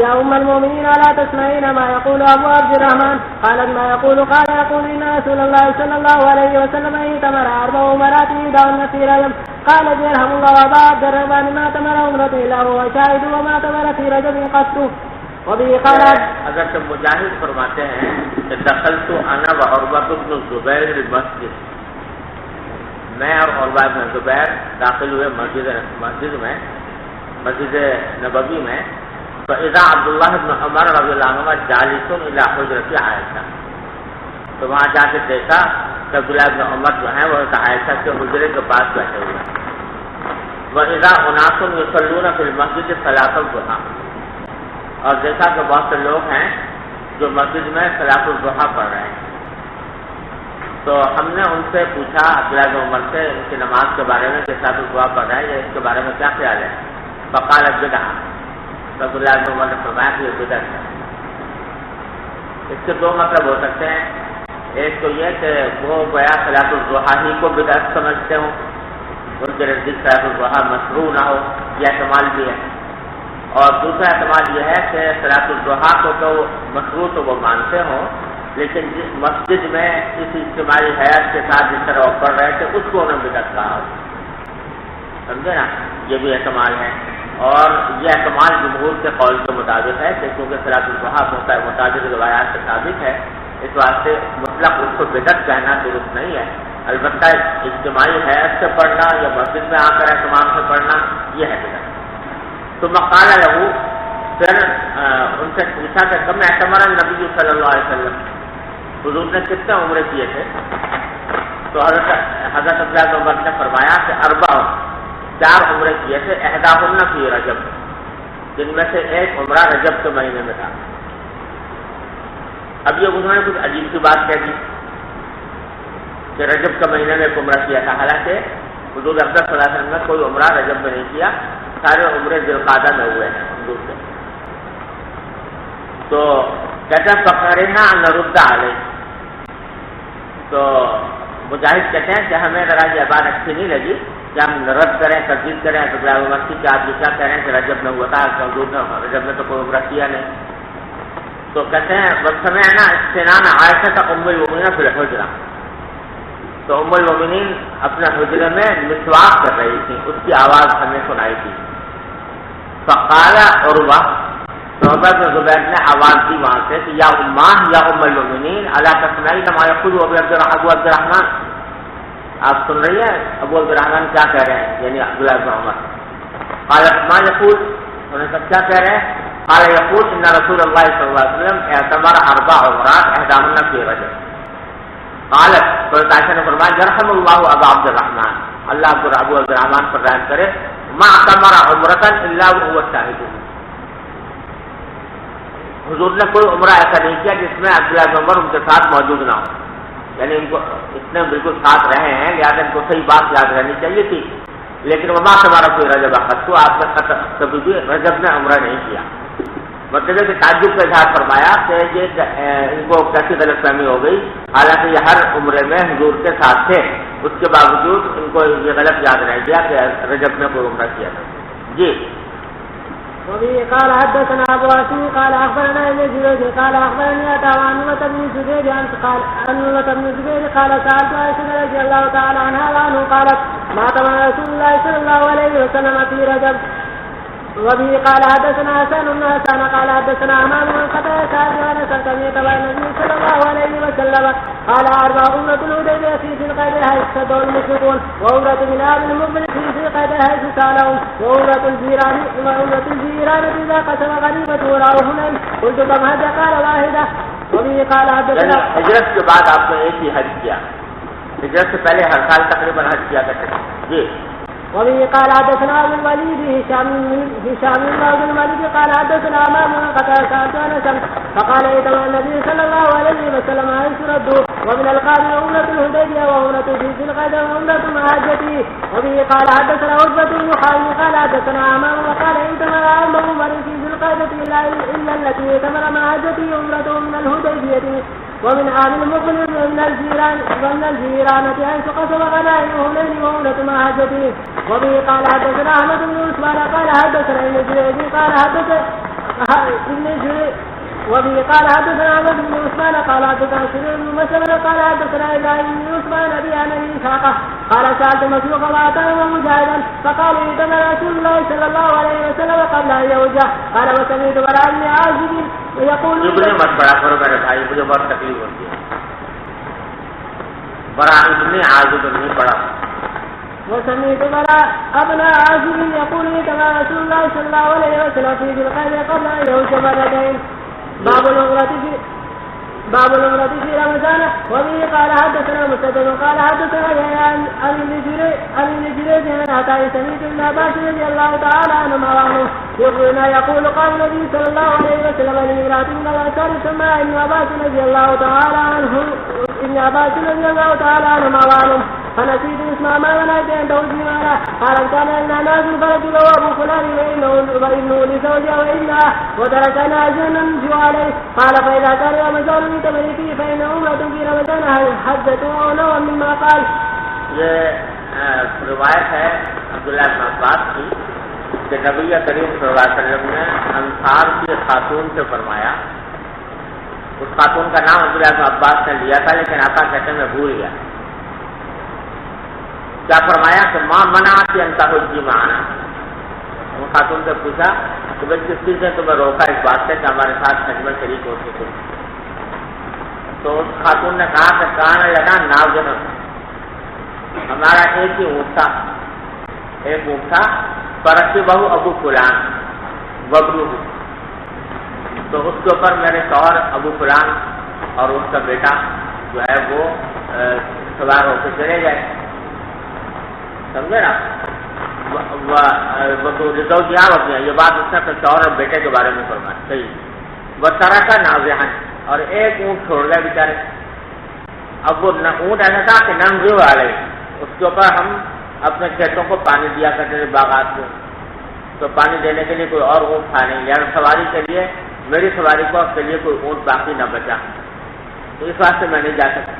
يا أم المؤمنين ألا تسمعين ما يقول أبو عبد الرحمن؟ قالت ما يقول؟ قال يقول إن رسول الله صلى الله عليه وسلم اعتمر 4 عمرات يدعون في رجب. قال يرحم الله أبا عبد الرحمن ما اعتمر عمرة إلا هو شاهد وما اعتمر في رجب قط. وبه قال اگر تو مجاہد فرماتے ہیں کہ دخلت انا وعروة بن الزبير المسجد، میں اور عروہ بن زبیر داخل ہوئے مسجد نبوی میں تو اذا عبداللہ بن عمر رضی اللہ عنہ جالس الی حجرۃ عائشہ، تو وہاں جا کے دیکھا کہ عبداللہ بن عمر جو ہیں وہ عائشہ کے حجرے کے پاس بیٹھے ہوئے ہیں. واذا اناس یصلون فی المسجد صلاۃ الضحیٰ، اور دیکھا کہ بہت سے لوگ ہیں جو مسجد میں صلاۃ الضحیٰ پڑھ رہے ہیں. تو ہم نے ان سے پوچھا عبداللہ بن عمر سے ان کی نماز کے بارے میں کہ صلاۃ الضحیٰ پڑھ رہے ہیں، اس کے بارے میں کیا خیال ہے؟ فقال بدعہ، تو عبداللہ بن عمر نے فرمایا کہ یہ بدعت ہے. اس کے 2 مطلب ہو سکتے ہیں. ایک تو یہ کہ وہ گویا صلاۃ الضحیٰ ہی کو بدعت سمجھتے ہوں، ان کے نزدیک صلاۃ الضحیٰ مشروع نہ ہو، یہ احتمال بھی ہے. اور دوسرا احتمال یہ ہے کہ صلاۃ الضحیٰ کو تو مشروع تو وہ مانتے ہوں، لیکن جس مسجد میں اس اجتماعی حیات کے ساتھ جس طرح وہ پڑھ رہے تھے اس کو انہوں نے بدعت کہا ہو. سمجھے نا، یہ بھی احتمال ہے. اور یہ احتمال جمہور کے قول کے مطابق ہے کہ کیونکہ صلاۃ الضحیٰ متعدد روایات سے ثابت ہے، اس واسطے مطلق اس کو بدعت کہنا درست نہیں ہے. البتہ اجتماعی حیات سے پڑھنا یا مسجد میں آ کر اہتمام سے پڑھنا یہ ہے بدعت. تو مقالہ لہو، پھر ان سے پوچھا کہ کم اعتمر النبی صلی اللہ علیہ وسلم، حضور نے کتنے عمرے کیے تھے؟ تو حضرت عبداللہ بن عمر نے فرمایا کہ 4 عمرے کیے تھے، احداہن فی رجب، جن میں سے ایک عمرہ رجب کے مہینے میں تھا۔ اب یہ انہوں نے کچھ عجیب سی بات کہہ دی کہ رجب کے مہینے میں ایک عمرہ کیا تھا، حالانکہ حضور اکرم صلی اللہ علیہ وسلم نے کوئی عمرہ رجب میں نہیں کیا، سارے عمرے ذوالقعدہ میں ہوئے ہیں حضور سے۔ تو کہتے ہیں فقرنا نرد علیہ، تو مجاہد کہتے ہیں کہ ہمیں ذرا یہ بات اچھی نہیں لگی کہ ہم رد کریں، تردید کریں عبداللہ بن عمر کی کہ آپ یہ کیا کہہ رہے ہیں کہ رجب میں ہوا تھا، حضور نے رجب میں تو کوئی عمرہ کیا نہیں۔ تو کہتے ہیں سمعنا استنان عائشہ ام المؤمنین فی الحجرہ، تو ام المؤمنین اپنے حجرے میں مسواک کر رہی تھی، اس کی آواز ہمیں سنائی تھی۔ فقال عروہ، عروہ بن زبیر نے آواز دی وہاں سے کہ یا اماں یا ام المؤمنین الا تسمعین ما یقول ابو عبد الرحمن، آپ سن رہی ہیں ابو عبد الرحمن کیا کہہ رہے ہیں، یعنی عبداللہ بن عمر۔ قالت ما یقول، انہوں نے کہا کیا کہہ رہے ہیں؟ قال یقول ان رسول اللہ صلی اللہ علیہ وسلم اعتمر 4 عمرات احداہن فی رجب۔ قالت، تو عائشہ نے فرمایا یرحم اللہ ابا عبد الرحمن، اللہ ابو عبد الرحمن پر رحم کرے، ما اعتمر عمرۃ الا وهو شاہد، حضور نے کوئی عمرہ ایسا نہیں کیا جس میں عبداللہ بن عمر ان کے ساتھ موجود نہ ہو، یعنی ان کو اتنے بالکل ساتھ رہے ہیں، لہٰذا ان کو صحیح بات یاد رہنی چاہیے تھی، لیکن وما اعتمر فی رجب خطو، آپ نے کبھی بھی رجب میں عمرہ نہیں کیا۔ مطلب کہ تعجب کا اظہار فرمایا کہ یہ ان کو کیسی غلط فہمی ہو گئی، حالانکہ یہ ہر عمرے میں حضور کے ساتھ تھے، اس کے باوجود ان کو یہ غلط یاد رہ گیا کہ رجب میں کوئی عمرہ کیا تھا۔ جی وبه قال حدثنا ابو عاصم قال اخبرنا ابن جريج قال اخبرني عروة بن الزبير قال عروة بن الزبير قال سألت عائشة رضي الله تعالى عنها وعنه قالت ما تمنى رسول الله صلى الله عليه وسلم في رجب. وبه قال حدثنا حسن بن حسان قال حدثنا امام بن قتادة عن انس سمعت النبي صلى الله عليه وسلم قال 4 عمرة الحديبية في ذي القعدة حيث صدوا المشركون، وعمرة من آل المقبل في ذي القعدة حيث سالهم، وعمرة الجيران إذا قسم غنيمة وراء هنين. قلت كم حج؟ قال 1. وبه قال حدثنا، ہجرت کے بعد آپ نے ایک ہی حج کیا، ہجرت سے پہلے ہر سال تقریباً حج کیا کرتے تھے۔ جی وبه قال حدثنا ابو الوليد هشام بن عبد الملك قال حدثنا امام بن قتادة عن انس فقال ائتمر النبي صلى الله عليه وسلم حيث ردوا، ومن القادم عمرة الحديبية وعمرة في ذي القعدة وعمرة مع حجته. وبه قال حدثنا عتبة بن خالد قال حدثنا امام وقال ائتمر عمر في ذي القعدة الا التي ائتمر مع حجته عمرة من الحديبية ومن آل المقبل ومن الجيران حيث قسم غنائم هنين وعمرة مع حجته. وبه قال حدثنا احمد بن عثمان قال حدثنا ابن جريج قال حدثنا وبه قال حدثنا احمد بن عثمان قال حدثنا سليم بن مسلمة قال حدثنا ابراهيم بن عثمان ابي عن ابي اسحاق قال سالت مسروق وعطاء ومجاهدا فقال ائتمر رسول الله صلى الله عليه وسلم قبل ان يوجه. قال وسمعت براء بن عازب يقول مت پڑا کرو میرے بھائی، مجھے بہت تکلیف ہوتی ہے، براء بن عازب نہیں پڑا۔ وسمعت براء ابن عازب يقول ائتمر رسول الله صلى الله عليه وسلم في ذي القعدة قبل ان يوجه مرتين. باب العمرة في رمضان. وبه قال حدثنا مسدد قال حدثنا عن ابن جريج عن عطاء سمعت ابن عباس رضي الله تعالى عنهما وعنه يقول قال النبي صلى الله عليه وسلم لامرأة من الأنصار سماها ابن عباس رضي الله تعالى عنهما وعنهم فنسيت اسمها ما ونأتي أن توجه معنا. قال كان لنا ناس فرجل وأبو فلان وإنه لزوجها وإنها وتركنا أجرا ننجو عليه. قال فإذا كان رمضان من تمريته فإن عمرة في رمضان حجة أو نوع مما قال. یہ روایت ہے عبداللہ بن عباس کی کہ نبی کریم صلی اللہ علیہ وسلم نے انصار کی خاتون سے فرمایا، اس خاتون کا نام عبداللہ بن عباس نے لیا تھا لیکن آقا کہتے میں بھول گیا، کیا فرمایا کہ ماں منعتی ان تحجی معنا. وہ خاتون سے پوچھا کہ بھائی کس چیز نے تمہیں روکا اس بات سے کہ ہمارے ساتھ حج میں شریک ہو سکے. تو اس خاتون نے کہا کہ کان لنا ناظر، ہمارا ایک ہی اونٹ تھا، فرقی بہو ابو فلان ببرو، تو اس کے اوپر میرے شوہر ابو فلان اور اس کا بیٹا جو ہے وہ سوار ہو کے چلے گئے. سمجھے نا. یہ بات اس نے شوہر اور بیٹے کے بارے میں فرمایا. صحیح. وہ طرح کا نازحن, اور ایک اونٹ چھوڑ گئے بیچارے. اب وہ اونٹ ایسا تھا کہ ننگے والے, اس کے اوپر ہم اپنے کھیتوں کو پانی دیا کرتے تھے, باغات کو. تو پانی دینے کے لیے کوئی اور اونٹ تھا نہیں, یعنی سواری کے لیے میری سواری کو کے لیے کوئی اونٹ باقی نہ بچا, تو اس واسطے میں نہیں جا سکتا.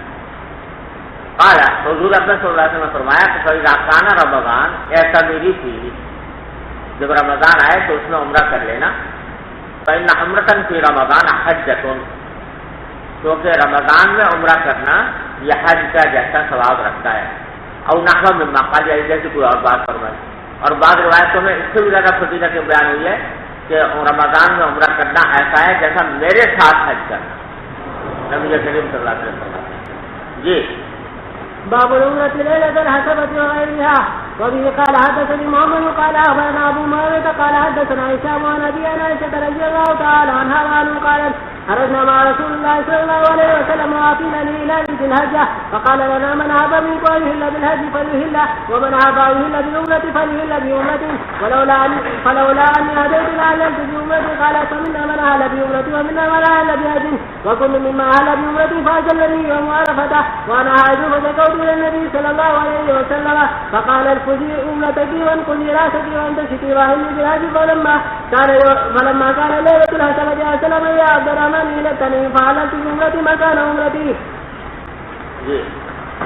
قال حضور اکرم صلی اللہ علیہ وسلم نے فرمایا کہ فإذا كان رمضان, ایسا میری تھی, جب رمضان آئے تو اس میں عمرہ کر لینا. فإن عمرة في رمضان حجة, کیونکہ رمضان میں عمرہ کرنا یہ حج کا جیسا ثواب رکھتا ہے. او نحو مما قال, جیسے کوئی اور بات فرمائے. اور بعض روایتوں میں اس سے بھی زیادہ فضیلت بیان ہوئی ہے کہ رمضان میں عمرہ کرنا ایسا ہے جیسا میرے ساتھ حج کرنا. نبی کریم صلی اللہ علیہ وسلم. جی. باب العمرة ليلة الحسبة وغيرها. وبه قال حدثني محمد قال أخبرنا أبو معاوية قال حدثنا هشام عن أبي عائشة رضي الله تعالى عنها وعنه قالت خرجنا مع رسول الله صلى الله عليه وسلم وأتينا لإهلال ذي الحجة فقال لنا من أحب منكم أن يهل بالحج فليهل ومن أحب أن يهل بالعمرة فليهل بعمرة فلولا أني هديت لأهللت بعمرة. قال فمنا من أهل بعمرة ومنا من أهل بحج وكل مما أهل بعمرة فأجلني يوم عرفة وأنا حاج فشكوت إلى النبي صلى الله عليه وسلم فقال الخذي عمرتك وانقذي رأسك وانتشكي واهلي بالحج. فلما كان ليلة الحسبة أسلم يا عبد الرحمن إلى التنعيم فعلت بعمرتي مكان عمرتي.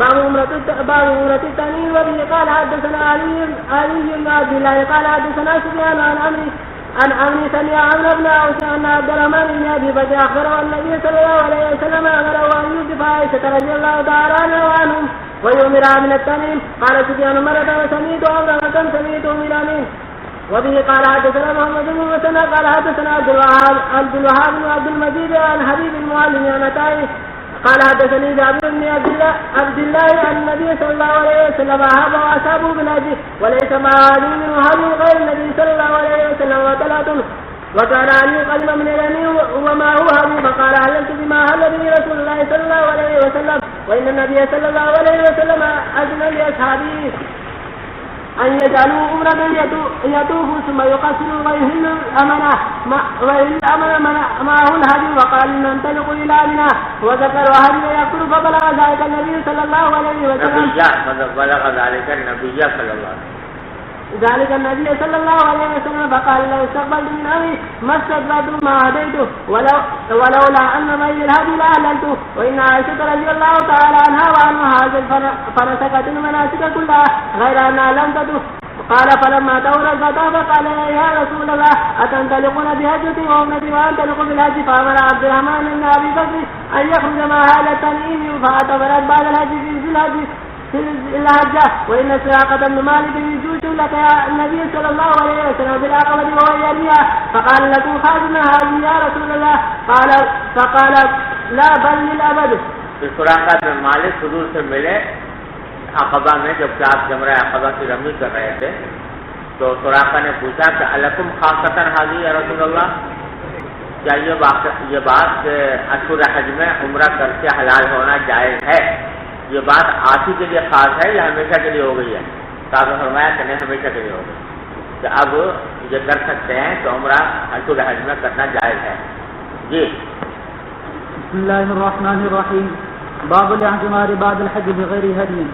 باب عمرة التنعيم. وبه قال حدثنا علي بن عبد الله قال حدثنا سفيان عن عمرو سمع عمرو بن عوف أن عبد الرحمن بن أبي بكر أخبره النبي صلى الله عليه وسلم أمره أن يوقف عائشة رضي الله تعالى عنها وعنهم ويؤمرها من التنعيم. قال سفيان مرة وسمعت عمرة سمعته من أمين. وبه قال حدثنا محمد بن مسنى قال حدثنا عبد الوهاب بن عبد المجيد عن حبيب المعلم عن عطاء قال حدثني جابر بن عبد الله عن النبي صلى الله عليه وسلم أهاب وأصابه بالحج وليس مع هذه من هذه غير النبي صلى الله عليه وسلم وثلاث. وكان علي قدم من اليمين وما هو هذه فقال أهللت بما أهل به رسول الله صلى الله عليه وسلم. وإن النبي صلى الله عليه وسلم أذن لأصحابه أن يجعلوا عمرة يطوفوا ثم يقصروا ويهل الأمنة معه الهدي. وقال ننطلق إلى منى وذكر هدي يقول فبلغ ذلك النبي صلى الله عليه وسلم. بلغ ذلك النبي صلى الله عليه وسلم. ذلك النبي صلى الله عليه وسلم فقال لو استقبلت من أمري ما استقبلت ما هديته ولولا أن معي الهدي لأهللته. وإن عائشة رضي الله تعالى عنها وعنها هاجت فنسكت المناسك كلها غير أنها لم تطف. قال فلما دور الفتى فقال يا رسول الله أتنطلقون بهجة وعمرة وأنطلق بالحج. فأمر عبد الرحمن بن أبي بكر أن يخرج مع أهل التنعيم فاعتبرت بعد الحج في الحج الحجة. وإن سراقة بن مالك يجوز لك يا النبي صلى الله عليه وسلم بالعقبة وهو يرميها فقال لكم خادم هذه يا رسول الله. فقال لا بل للأبد. سراقة بن مالک حضور سے ملے عقبہ میں جب کہ آپ جمرہ عقبہ کی رمی کر رہے تھے, تو سراقہ نے پوچھا کہ الکم خاصتاً حاضی یا رسول اللہ, کیا یہ بات کہ اشہر حج میں عمرہ کر کے حلال ہونا جائز ہے, یہ بات آج ہی کے لیے خاص ہے یا ہمیشہ کے لیے ہو گئی ہے؟ تو آپ نے فرمایا کہ نہیں, ہمیشہ کے لیے ہو گئی, کہ اب یہ کر سکتے ہیں تو عمرہ اشہر حج میں کرنا جائز ہے. جی. بسم الله الرحمن الرحيم. باب الاعتمار بعد الحج بغير هدي.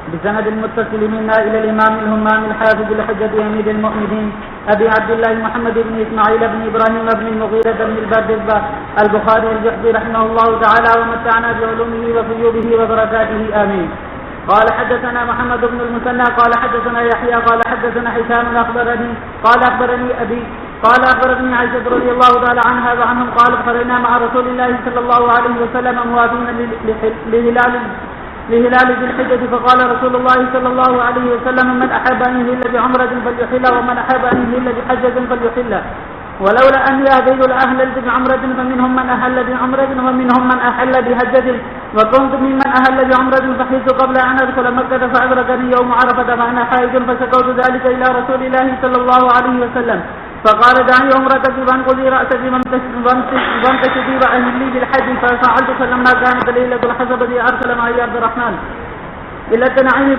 بسند المتصل منا إلى الإمام الهمام الحافظ الحجة أمير المؤمنين أبي عبد الله محمد بن إسماعيل بن إبراهيم بن المغيرة بن البردزبة البخاري الجحظي رحمه الله تعالى ومتعنا بعلومه وفيوبه وبركاته آمين. قال حدثنا محمد بن المثنى قال حدثنا يحيى قال حدثنا حسام قال أخبرني عائشة رضي الله تعالى عنها وعنهم قال خرجنا مع رسول الله صلى الله عليه وسلم موافين لهلال ذي الحجة فقال رسول الله صلى الله عليه وسلم من أحب أن يهل بعمرة فليحل ومن أحب أن يهل بحجة فليحل. ولولا أن يهدي الأهل بعمرة فمنهم من أهل بعمرة ومنهم من أحل بحجة وكنت ممن أهل بعمرة فحيث قبل أن أدخل مكة فأدركني يوم عرفة وأنا حائض فشكوت ذلك إلى رسول الله صلى الله عليه وسلم فقال دعني عمرتك وانقضي رأسك وامتشطي وأهلي بالحج. ففعلت فلما كانت ليلة الحسبة أرسل معي عبد الرحمن إلى التنعيم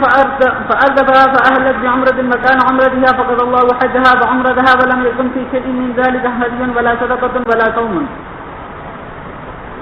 فأردفها فأهلت بعمرة مكان عمرتها فقضى الله حجها وعمرتها ولم يكن في شيء من ذلك هدي ولا صدقة ولا صوم.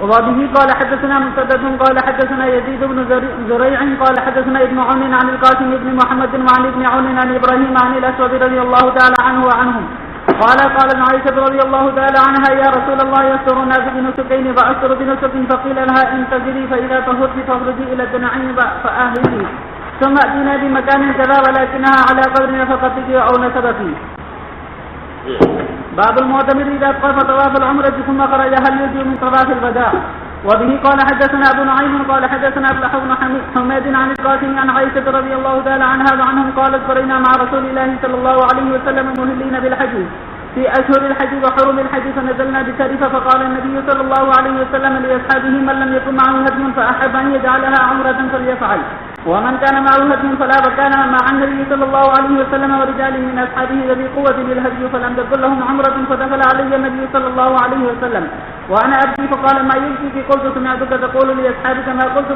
وبه قال حدثنا مسدد قال حدثنا يزيد بن زريع قال حدثنا ابن عون عن القاسم بن محمد وعن ابن عون عن ابراهيم عن الاسود رضي الله تعالى عنه وعنهم قال قالت عائشة رضي الله تعالى عنها يا رسول الله يستر الناس بنسكين فأستر بنسك فقيل لها انتظري فإذا طهرت فاخرجي إلى التنعيم فأهلي ثم أتينا بمكان كذا ولكنها على قدر نفقتك أو نسبك. باب المعتمر إذا طاف طواف العمرة ثم خرج هل يجوز من طواف الوداع. وبه قال حدثنا أبو نعيم قال حدثنا أبلح بن حميد عن القاسم عن عائشة رضي الله تعالى عنها وعنهم قالت فرينا مع رسول الله صلى الله عليه وسلم مهلين بالحج في أشهر الحج وحرم الحج فنزلنا بشرفة فقال النبي صلى الله عليه وسلم لأصحابه من لم يكن معه هدي فأحب أن يجعلها عمرة فليفعل ومن كان معه هدي فلا وكان مع النبي صلى الله عليه وسلم ورجال من أصحابه ذوي قوة بالهدي فلم تكن لهم عمرة فدخل علي النبي صلى الله عليه وسلم وأنا أبكي فقال ما يبكيك قلت سمعتك تقول لأصحابك ما قلت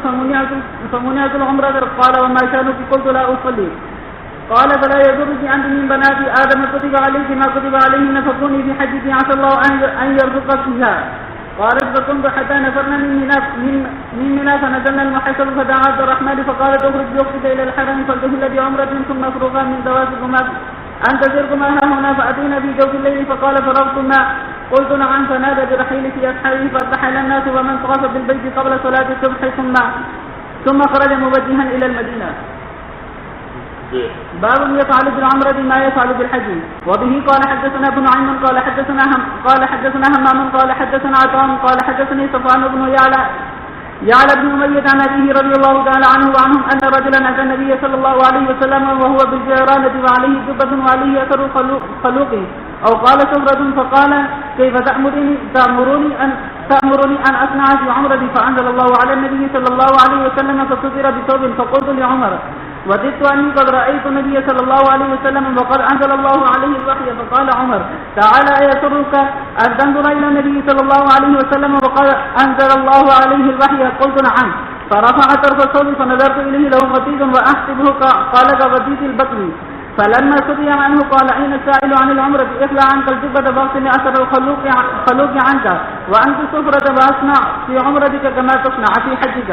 فمنعت العمرة قال وما شانك قلت لا أصلي قال فلا يضرك أنت من بنات آدم كتب عليك ما كتب عليهن فكوني في حجك عسى الله أن يرزقك فيها. قالت فكنت حتى نفرنا من منى فنزلنا المحشر فدعا عبد الرحمن فقال تخرج بأختك إلى الحرم فلتهل بعمرة ثم افرغا من دواسكما أن تسركما ها هنا فأتينا في جوف الليل فقال فرغتما قلت نعم فنادى برحيل في أصحابه فارتحل الناس ومن طاف بالبيت قبل صلاة الصبح ثم خرج موجها إلى المدينة. باب يفعل بالعمرة ما يفعل بالحج. وبه قال حدثنا ابن عين قال حدثنا همام قال حدثنا عطاء قال حدثني صفوان بن يعلى بن أمية عن أبيه رضي الله تعالى عنه وعنهم أن رجلا أتى النبي صلى الله عليه وسلم وهو بالجيرانة وعليه جبة وعليه أثر خلوق أو قال سفرة فقال كيف تأمرني أن أصنع في عمرتي فأنزل الله على النبي صلى الله عليه وسلم فستر بثوب فقلت لعمر وددت أني قد رأيت النبي صلى الله عليه وسلم وقد أنزل الله عليه الوحي فقال عمر تعالى يسرك أن تنظر إلى النبي صلى الله عليه وسلم وقد أنزل الله عليه الوحي قلت نعم فرفع طرف الثوب فنظرت إليه له غطيس وأحسبه قال كغطيس البكر فلما سئل عنه قال أين السائل عن العمرة اخلع عنك الجبة واغسل أثر الخلوق عنك وأنت السفرة واصنع في عمرتك كما تصنع في حجك.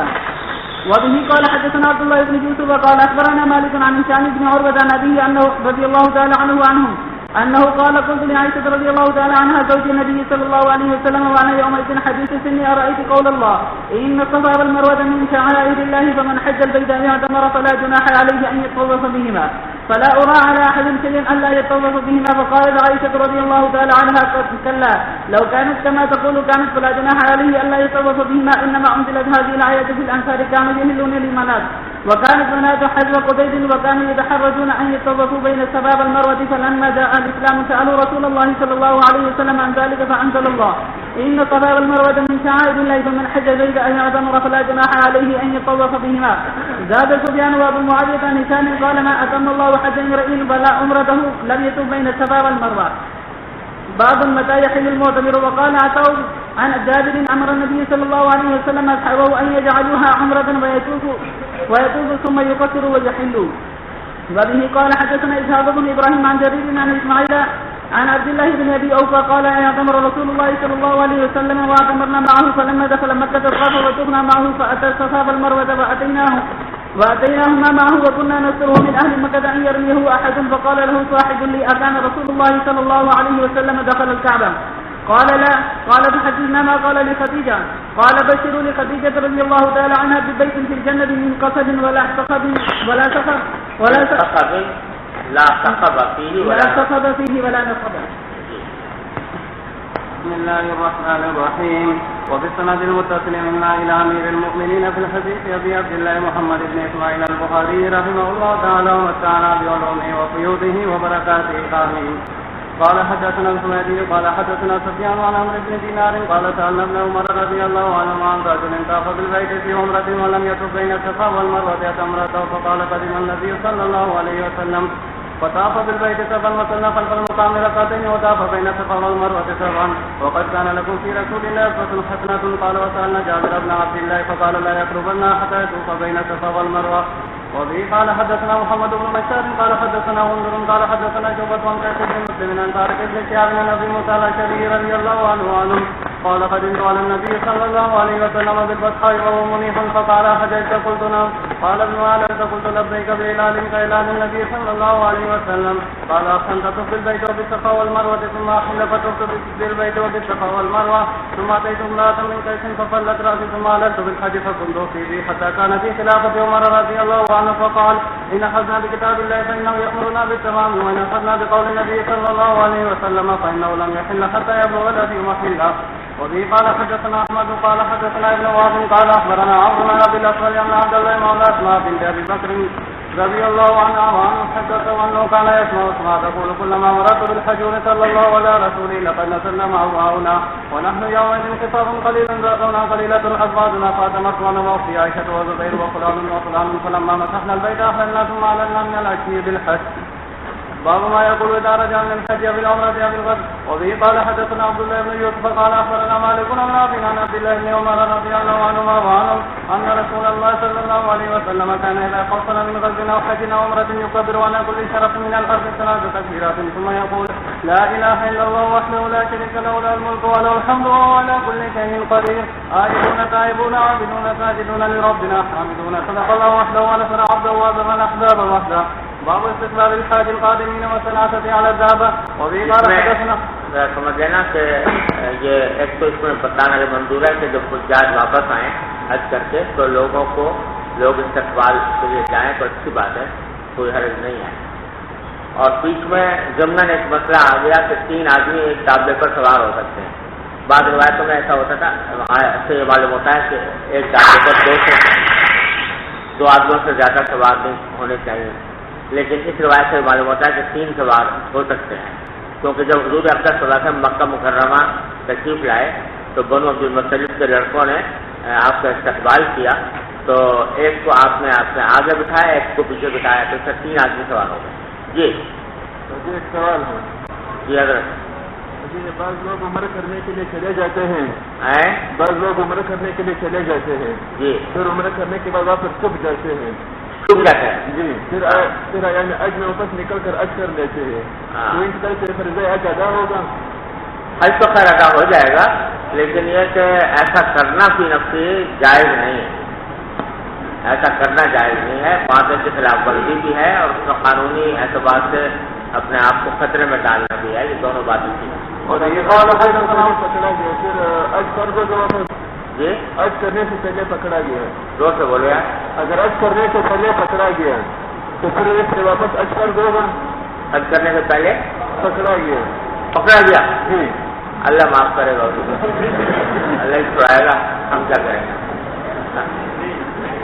وبه قال حدثنا عبد الله بن يوسف قال أخبرنا مالك عن هشام بن عروة عن أبيه أنه رضي الله تعالى عنه وعنهم أنه قال قلت لعائشة رضي الله تعالى عنها زوج النبي صلى الله عليه وسلم وأنا يومئذ حديث سني أرأيت قول الله إن الصفا والمروة من شعائر الله فمن حج البيت أو اعتمر فلا جناح عليه أن يطوف بهما فلا أرى على أحد شيئا ألا يطوف بهما. فقالت عائشة رضي الله تعالى عنها كلا لو كانت كما تقول كانت فلا جناح عليه ألا يطوف بهما إنما أنزلت هذه الآية في الأنصار كانوا يهلون للمنات وكانت منات حج وقديد وكانوا يتحرجون أن يطوفوا بين الصفا والمروة فلما جاء الإسلام سألوا رسول الله صلى الله عليه وسلم عن ذلك فأنزل الله إن الصفا والمروة من شعائر الله فمن حج البيت أو اعتمر فلا جناح عليه أن يطوف بهما. زاد سفيان وأبو معاوية عن هشام قال ما أتم الله حج امرئ بلا عمرته لم يطوف بين الصفا والمروة. باب متى يحل المعتمر. وقال عطاء عن جابر أمر النبي صلى الله عليه وسلم أصحابه أن يجعلوها عمرة ويطوف ثم يقصر ويحلوا. وبه قال حدثنا إسحاق بن إبراهيم عن جرير عن إسماعيل عن عبد الله بن أبي أوفى قال اعتمر رسول الله صلى الله عليه وسلم واعتمرنا معه فلما دخل مكة طاف وطفنا معه فأتى الصفا والمروة وأتيناهما معه وكنا نذكره من أهل مكة أن يرميه أحد فقال له صاحب لي أكان رسول الله صلى الله عليه وسلم دخل الكعبة قال لا قال فحدثنا ما قال لخديجة قال بشروا لخديجة رضي الله تعالى عنها ببيت في الجنة من قصب ولا صخب فيه ولا نصب. بسم الله الرحمن الرحيم. وبالسند المتصل منا إلى أمير المؤمنين في الحديث أبي عبد الله محمد بن إسماعيل البخاري رحمه الله تعالى ومتعنا بعلومه وقيوده وبركاته آمين. قال حدثنا الحميدي قال حدثنا سفيان عن عمرو بن دينار قال سألنا ابن عمر رضي الله عنهما عن رجل طاف بالبيت في عمرة ولم يطف بين الصفا والمروة امرأته فقال قدم النبي صلى الله عليه وسلم فطاف بالبيت سبعا وصلى خلف المقام ركعتين وطاف بين الصفا والمروة سبعا وقد كان لكم في رسول الله أسوة حسنة. قال وسألنا جابر بن عبد الله فقال لا يقربن حتى يطوف بين الصفا والمروة. وبه قال حدثنا محمد بن بشار قال حدثنا غندر قال حدثنا شعبة عن قيس بن مسلم عن طارق بن شهاب عن ابي موسى الاشعري رضي الله عنه قال قدمت على النبي صلى الله عليه وسلم بالبطحاء وهو منيح فقال حججت قلت نعم. قال ابن عالم قلت لبيك بإعلان كإعلان النبي صلى الله عليه وسلم. قال أحسنت تطوف بالبيت وبالصفا والمروة ثم أحل فطفت بالبيت وبالصفا والمروة ثم أتيت امرأة من قيس ففلت رأسي ثم عللت بالحج فكنت فيه حتى كان في خلافة عمر رضي الله عنه فقال إن أخذنا بكتاب الله فإنه يأمرنا بالتمام وإن أخذنا بقول النبي صلى الله عليه وسلم فإنه لم يحل حتى يبلغ الذي محله. وبه قال حدثنا أحمد قال حدثنا ابن وهب قال أخبرنا عمرو بن أبي الأسود أن عبد الله مولى أسماء بنت أبي بكر رضي الله عنها وعنه حدثه أنه كان يسمع أسماء تقول كلما مررت بالحجور صلى الله على رسوله لقد نزلنا معه هنا ونحن يومئذ خطاب قليل ذاتنا قليلة أصواتنا فاطمة وأخي عائشة وزبير وفلان فلما مسحنا البيت أحللنا ثم أعلنا من العشي بالحج. باب ما يقول إذا رجع من الحج بالعمرة بالغد. وبه قال حدثنا عبد الله بن يوسف قال أخبرنا مالك عن نافع عن عبد الله بن عمر رضي الله عنهما وعنهم أن رسول الله صلى الله عليه وسلم كان إذا قصر من غزو أو حج أو عمرة يكبر على كل شرف من الأرض 3 تكبيرات ثم يقول لا إله إلا الله وحده لا شريك له له الملك وله الحمد وهو على كل شيء قدير آيبون تائبون عابدون ساجدون لربنا حامدون صدق الله وحده ونصر عبده وأبغى الأحزاب وحده. باب استقبال الحاج القادمین والثلاثة على الدابة. وبه قال حدثنا سمجھ لینا کہ یہ ایک تو اس میں بتانا منظور ہے کہ جب حجاج واپس آئیں حج کر کے تو لوگ استقبال کے لیے جائیں تو اچھی بات ہے, کوئی حرج نہیں ہے. اور بیچ میں ضمن ایک مسئلہ آ گیا کہ 3 آدمی ایک دابے پر سوار ہو سکتے ہیں. بعض روایتوں میں ایسا ہوتا تھا, ایسے یہ معلوم ہوتا ہے کہ ایک دابے پر 2 آدمیوں سے زیادہ سوار نہیں ہونے چاہیے, لیکن اس روایت سے معلوم ہوتا ہے کہ 3 سوار ہو سکتے ہیں, کیونکہ جب حضور اقدس صلی اللہ علیہ وسلم مکہ مکرمہ تشریف لائے تو بنو عبد المطلب کے لڑکوں نے آپ کا استقبال کیا, تو ایک کو آپ نے آگے بٹھایا, ایک کو پیچھے بٹھایا, تو اس سے 3 آدمی سوار ہو گئے. جی ایک سوال ہے. جی حضرت, بعض لوگ عمرہ کرنے کے لیے چلے جاتے ہیں, بعض لوگ عمرہ کرنے کے لیے چلے جاتے ہیں, جی پھر عمرہ کرنے کے بعد واپس چھپ جاتے ہیں. جی پھر یعنی حج میں واپس نکل کر حج کر لیتے ہیں, تو ان طرح سے فرض حج ادا ہوگا؟ حج تو خیر ادا ہو جائے گا, لیکن یہ کہ ایسا کرنا فی نفسی جائز نہیں ہے, ایسا کرنا جائز نہیں ہے. معاشرے کے خلاف ورزی بھی ہے اور اس کا قانونی اعتبار سے اپنے آپ کو خطرے میں ڈالنا بھی ہے, یہ دونوں باتیں تھیں. اور یہ پکڑا گیا پھر حج کر دو تو واپس جی حج کرنے سے پہلے پکڑا گیا, زور سے بولے. اگر حج کرنے سے پہلے پکڑا گیا تو پھر اس سے واپس حج کر دو گا؟ حج کرنے سے پہلے پکڑا گیا جی, اللہ معاف کرے گا, اللہ چھڑائے گا, ہم کیا کریں گے.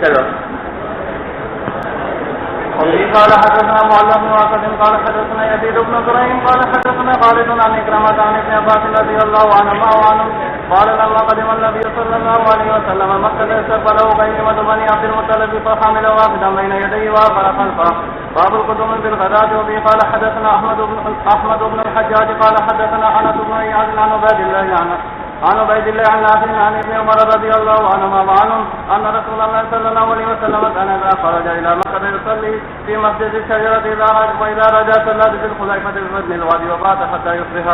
چلو قال حدثنا معلم بن واقد قال حدثنا يزيد بن زريع قال حدثنا خالد عن إكرمة عن ابن عباس رضي الله عنهما وعنهم قال لما قدم النبي صلى الله عليه وسلم مكة استقبله غيمة بني عبد المطلب فحمل واحدا بين يديه وآخر خلفه. باب القدوم بالغداة. وبه قال حدثنا أحمد بن الحجاج قال حدثنا أنس بن إياس عن عبيد الله عن نافع عن ابن عمر رضي الله عنهما وعنهم أن رسول الله صلى الله عليه وسلم كان إذا خرج إلى مكة يصلي في مسجد الشجرة وإذا رجع صلى بذي الحليفة ببطن الوادي وبات حتى يصبح.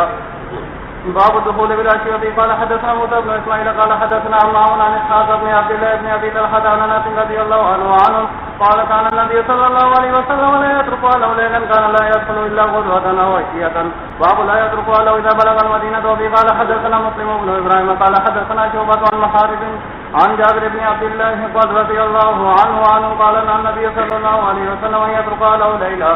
باب الدخول بالعشي. وبه قال حدثنا موسى بن إسماعيل قال حدثنا عمار عن إسحاق بن عبد الله بن أبي طلحة عن أنس رضي الله عنه وعنهم قال كان النبي صلى الله عليه وسلم لا يترك له ليلا كان لا يدخل إلا غدوة أو عشية. باب لا يترك له إذا بلغ المدينة. وبه قال حدثنا مسلم بن إبراهيم قال حدثنا شعبة عن محارب عن جابر بن عبد الله رضي الله عنه قال أن النبي صلى الله عليه وسلم يترك له ليلا.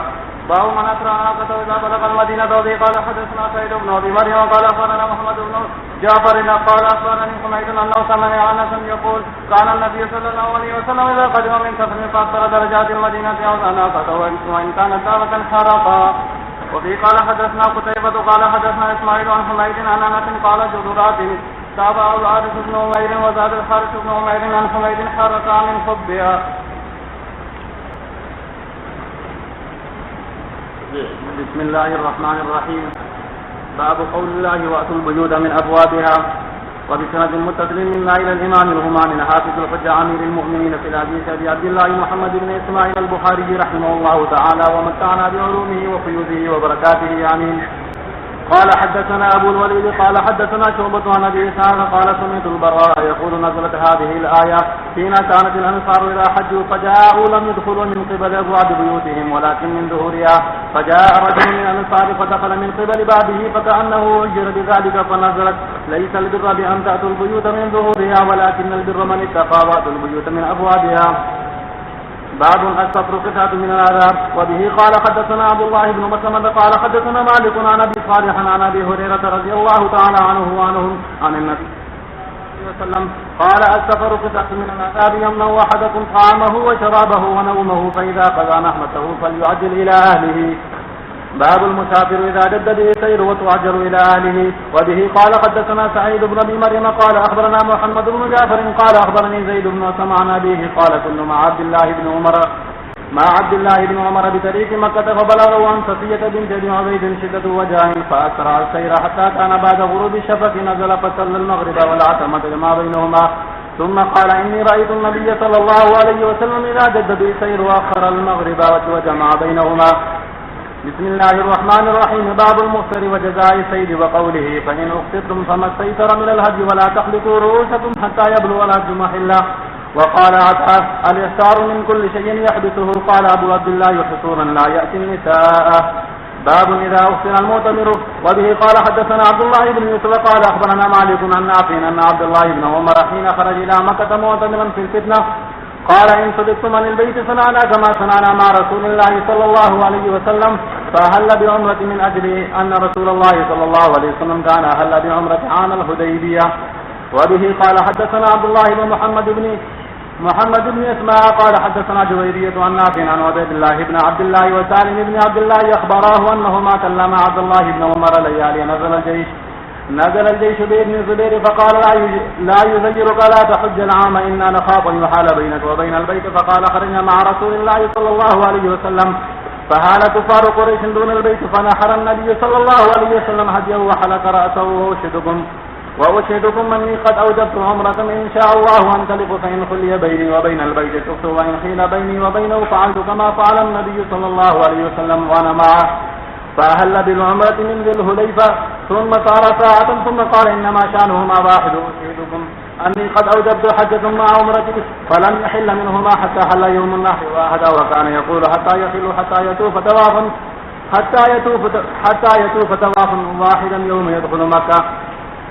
باب من أسرع ناقته إذا بلغ المدينة. وبه قال حدثنا سعيد بن أبي مريم قال أخبرنا محمد بن جعفر قال أخبرني حميد أنه سمع أنس يقول كان النبي صلى الله عليه وسلم إذا قدم من سفر فأكثر درجات المدينة أو ناقته وإن كانت دعوة حرقا. وفي قال حدثنا قتيبة قال حدثنا إسماعيل عن حميد عن أنس قال جدرات تابع الحارث بن عمير وزاد الحارث بن عمير عن حميد حركا من حبها. بسم الله الرحمن الرحيم. باب قول الله وأتوا البيوت من أبوابها. وبسند متصل منا إلى الإمام الهمام حافظ الحجة أمير المؤمنين في الحديث أبي عبد الله محمد بن إسماعيل البخاري رحمه الله تعالى ومتعنا بعلومه وفيوزه وبركاته آمين. قال حدثنا أبو الوليد قال حدثنا شعبة عن أبي إسحاق قال سمعت البراء يقول نزلت هذه الآية حين كانت الأنصار إذا حجوا فجاءوا لم يدخلوا من قبل أبواب بيوتهم ولكن من ظهورها فجاء رجل من الأنصار فدخل من قبل بابه فكأنه أجر بذلك فنزلت ليس البر بأن تأتوا البيوت من ظهورها ولكن البر من اتقى وأتوا البيوت من أبوابها. باب السفر قطعة من العذاب. وبه قال حدثنا عبد الله بن مسلمة قال حدثنا مالك عن أبي صالح عن أبي هريرة رضي الله تعالى عنه وعنهم عن النبي صلى الله عليه وسلم قال السفر قطعة من العذاب يمنع أحدكم طعامه وشرابه ونومه فإذا قضى نحمته فليعجل إلى أهله. باب المسافر إذا جد به السير وتعجل إلى أهله. وبه قال حدثنا سعيد بن أبي مريم قال أخبرنا محمد بن جعفر قال أخبرني زيد بن أسلم عن أبيه قال كل مع عبد الله بن عمر بطريق مكة فبلغوا عن صفية بنت أبي عبيد شدة وجاه فأسرع السير حتى كان بعد غروب الشفق نزل فصلى المغرب والعتمة لما بينهما ثم قال إني رأيت النبي صلى الله عليه وسلم إذا جد به السير وأخر المغرب وجمع بينهما. بسم الله الرحمن الرحيم. باب المفطر وجزاء الصيد وقوله فإن أفطرتم فما استيسر من الهدي ولا تحلقوا رؤوسكم حتى يبلغ الهدي محله. وقال عطاء الإفطار من كل شيء يحبسه. قال أبو عبد الله حصورا لا يأتي النساء. باب إذا أفطر المعتمر. وبه قال حدثنا عبد الله بن يوسف قال أخبرنا مالك عن نافع أن عبد الله بن عمر حين خرج إلى مكة معتمرا في الفتنة قال إن صدقتم عن البيت صنعنا كما صنعنا مع رسول الله صلى الله عليه وسلم فأهل بعمرة من أجل أن رسول الله صلى الله عليه وسلم كان أهل بعمرة عام الحديبية. وبه قال حدثنا عبد الله بن محمد بن اسماء قال حدثنا جويرية عن نافع عن عبيد الله بن عبد الله وسالم بن عبد الله أخبراه أنهما كلما عبد الله بن عمر ليالي نزل الجيش بابن الزبير فقال لا يزيرك لا تحج العام إنا نخاف أن يحال بينك وبين البيت. فقال خرجنا مع رسول الله صلى الله عليه وسلم فحال كفار قريش دون البيت فنحر النبي صلى الله عليه وسلم هديه وحلق رأسه وأشهدكم أني قد أوجبت عمرة إن شاء الله أنطلق فإن خلي بيني وبين البيت تفت وإن حيل بيني وبينه فعلت كما فعل النبي صلى الله عليه وسلم وأنا معه. فأهل بالعمرة من ذي الحليفة ثم صار ساعة ثم قال إنما شأنهما واحد أشهدكم أني قد أوجبت حجة مع عمرتي فلم يحل منهما حتى حل يوم النحر واحدا وكان يقول حتى يحل حتى يطوف طواف واحدا يوم يدخل مكة.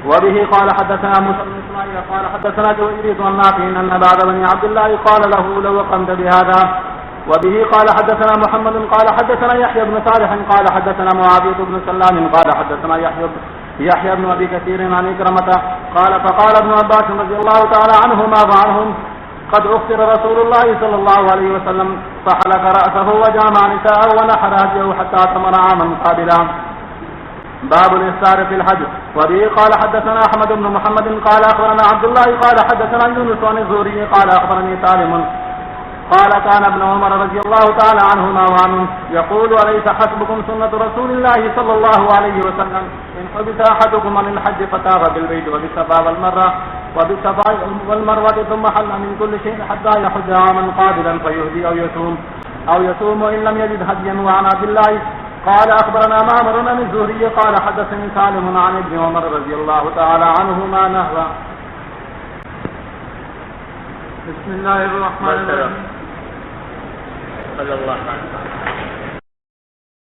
وبه قال حدثنا موسى بن إسماعيل قال حدثنا جويرية عن نافع أن بعض بني عبد الله قال له لو قمت بهذا. وبه قال حدثنا محمد قال حدثنا يحيى بن صالح قال حدثنا معاوية بن سلام قال حدثنا يحيى بن أبي كثير عن إكرمة قال فقال ابن عباس رضي الله تعالى عنهما وعنهم قد أفطر رسول الله صلى الله عليه وسلم فحلق رأسه وجامع نساءه ونحر هديه حتى اعتمر عاما قابلا. باب الإفطار في الحج. وبه قال حدثنا أحمد بن محمد قال أخبرنا عبد الله قال حدثنا يونس عن الزهري قال أخبرني سالم قال كان ابن عمر رضي الله تعالى عنهما وعنه يقول أليس حسبكم سنة رسول الله صلى الله عليه وسلم إن حبس أحدكم عن الحج فطاف بالبيت وبالصفا والمروة ثم حل من كل شيء حتى يحج عاما قابلا فيهدي أو يصوم إن لم يجد هديا. وعن عبد الله قال أخبرنا معمر عن الزهري قال حدثني سالم عن ابن عمر رضي الله تعالى عنهما نحوه. بسم الله الرحمن الرحيم. صلى الله عليه وسلم.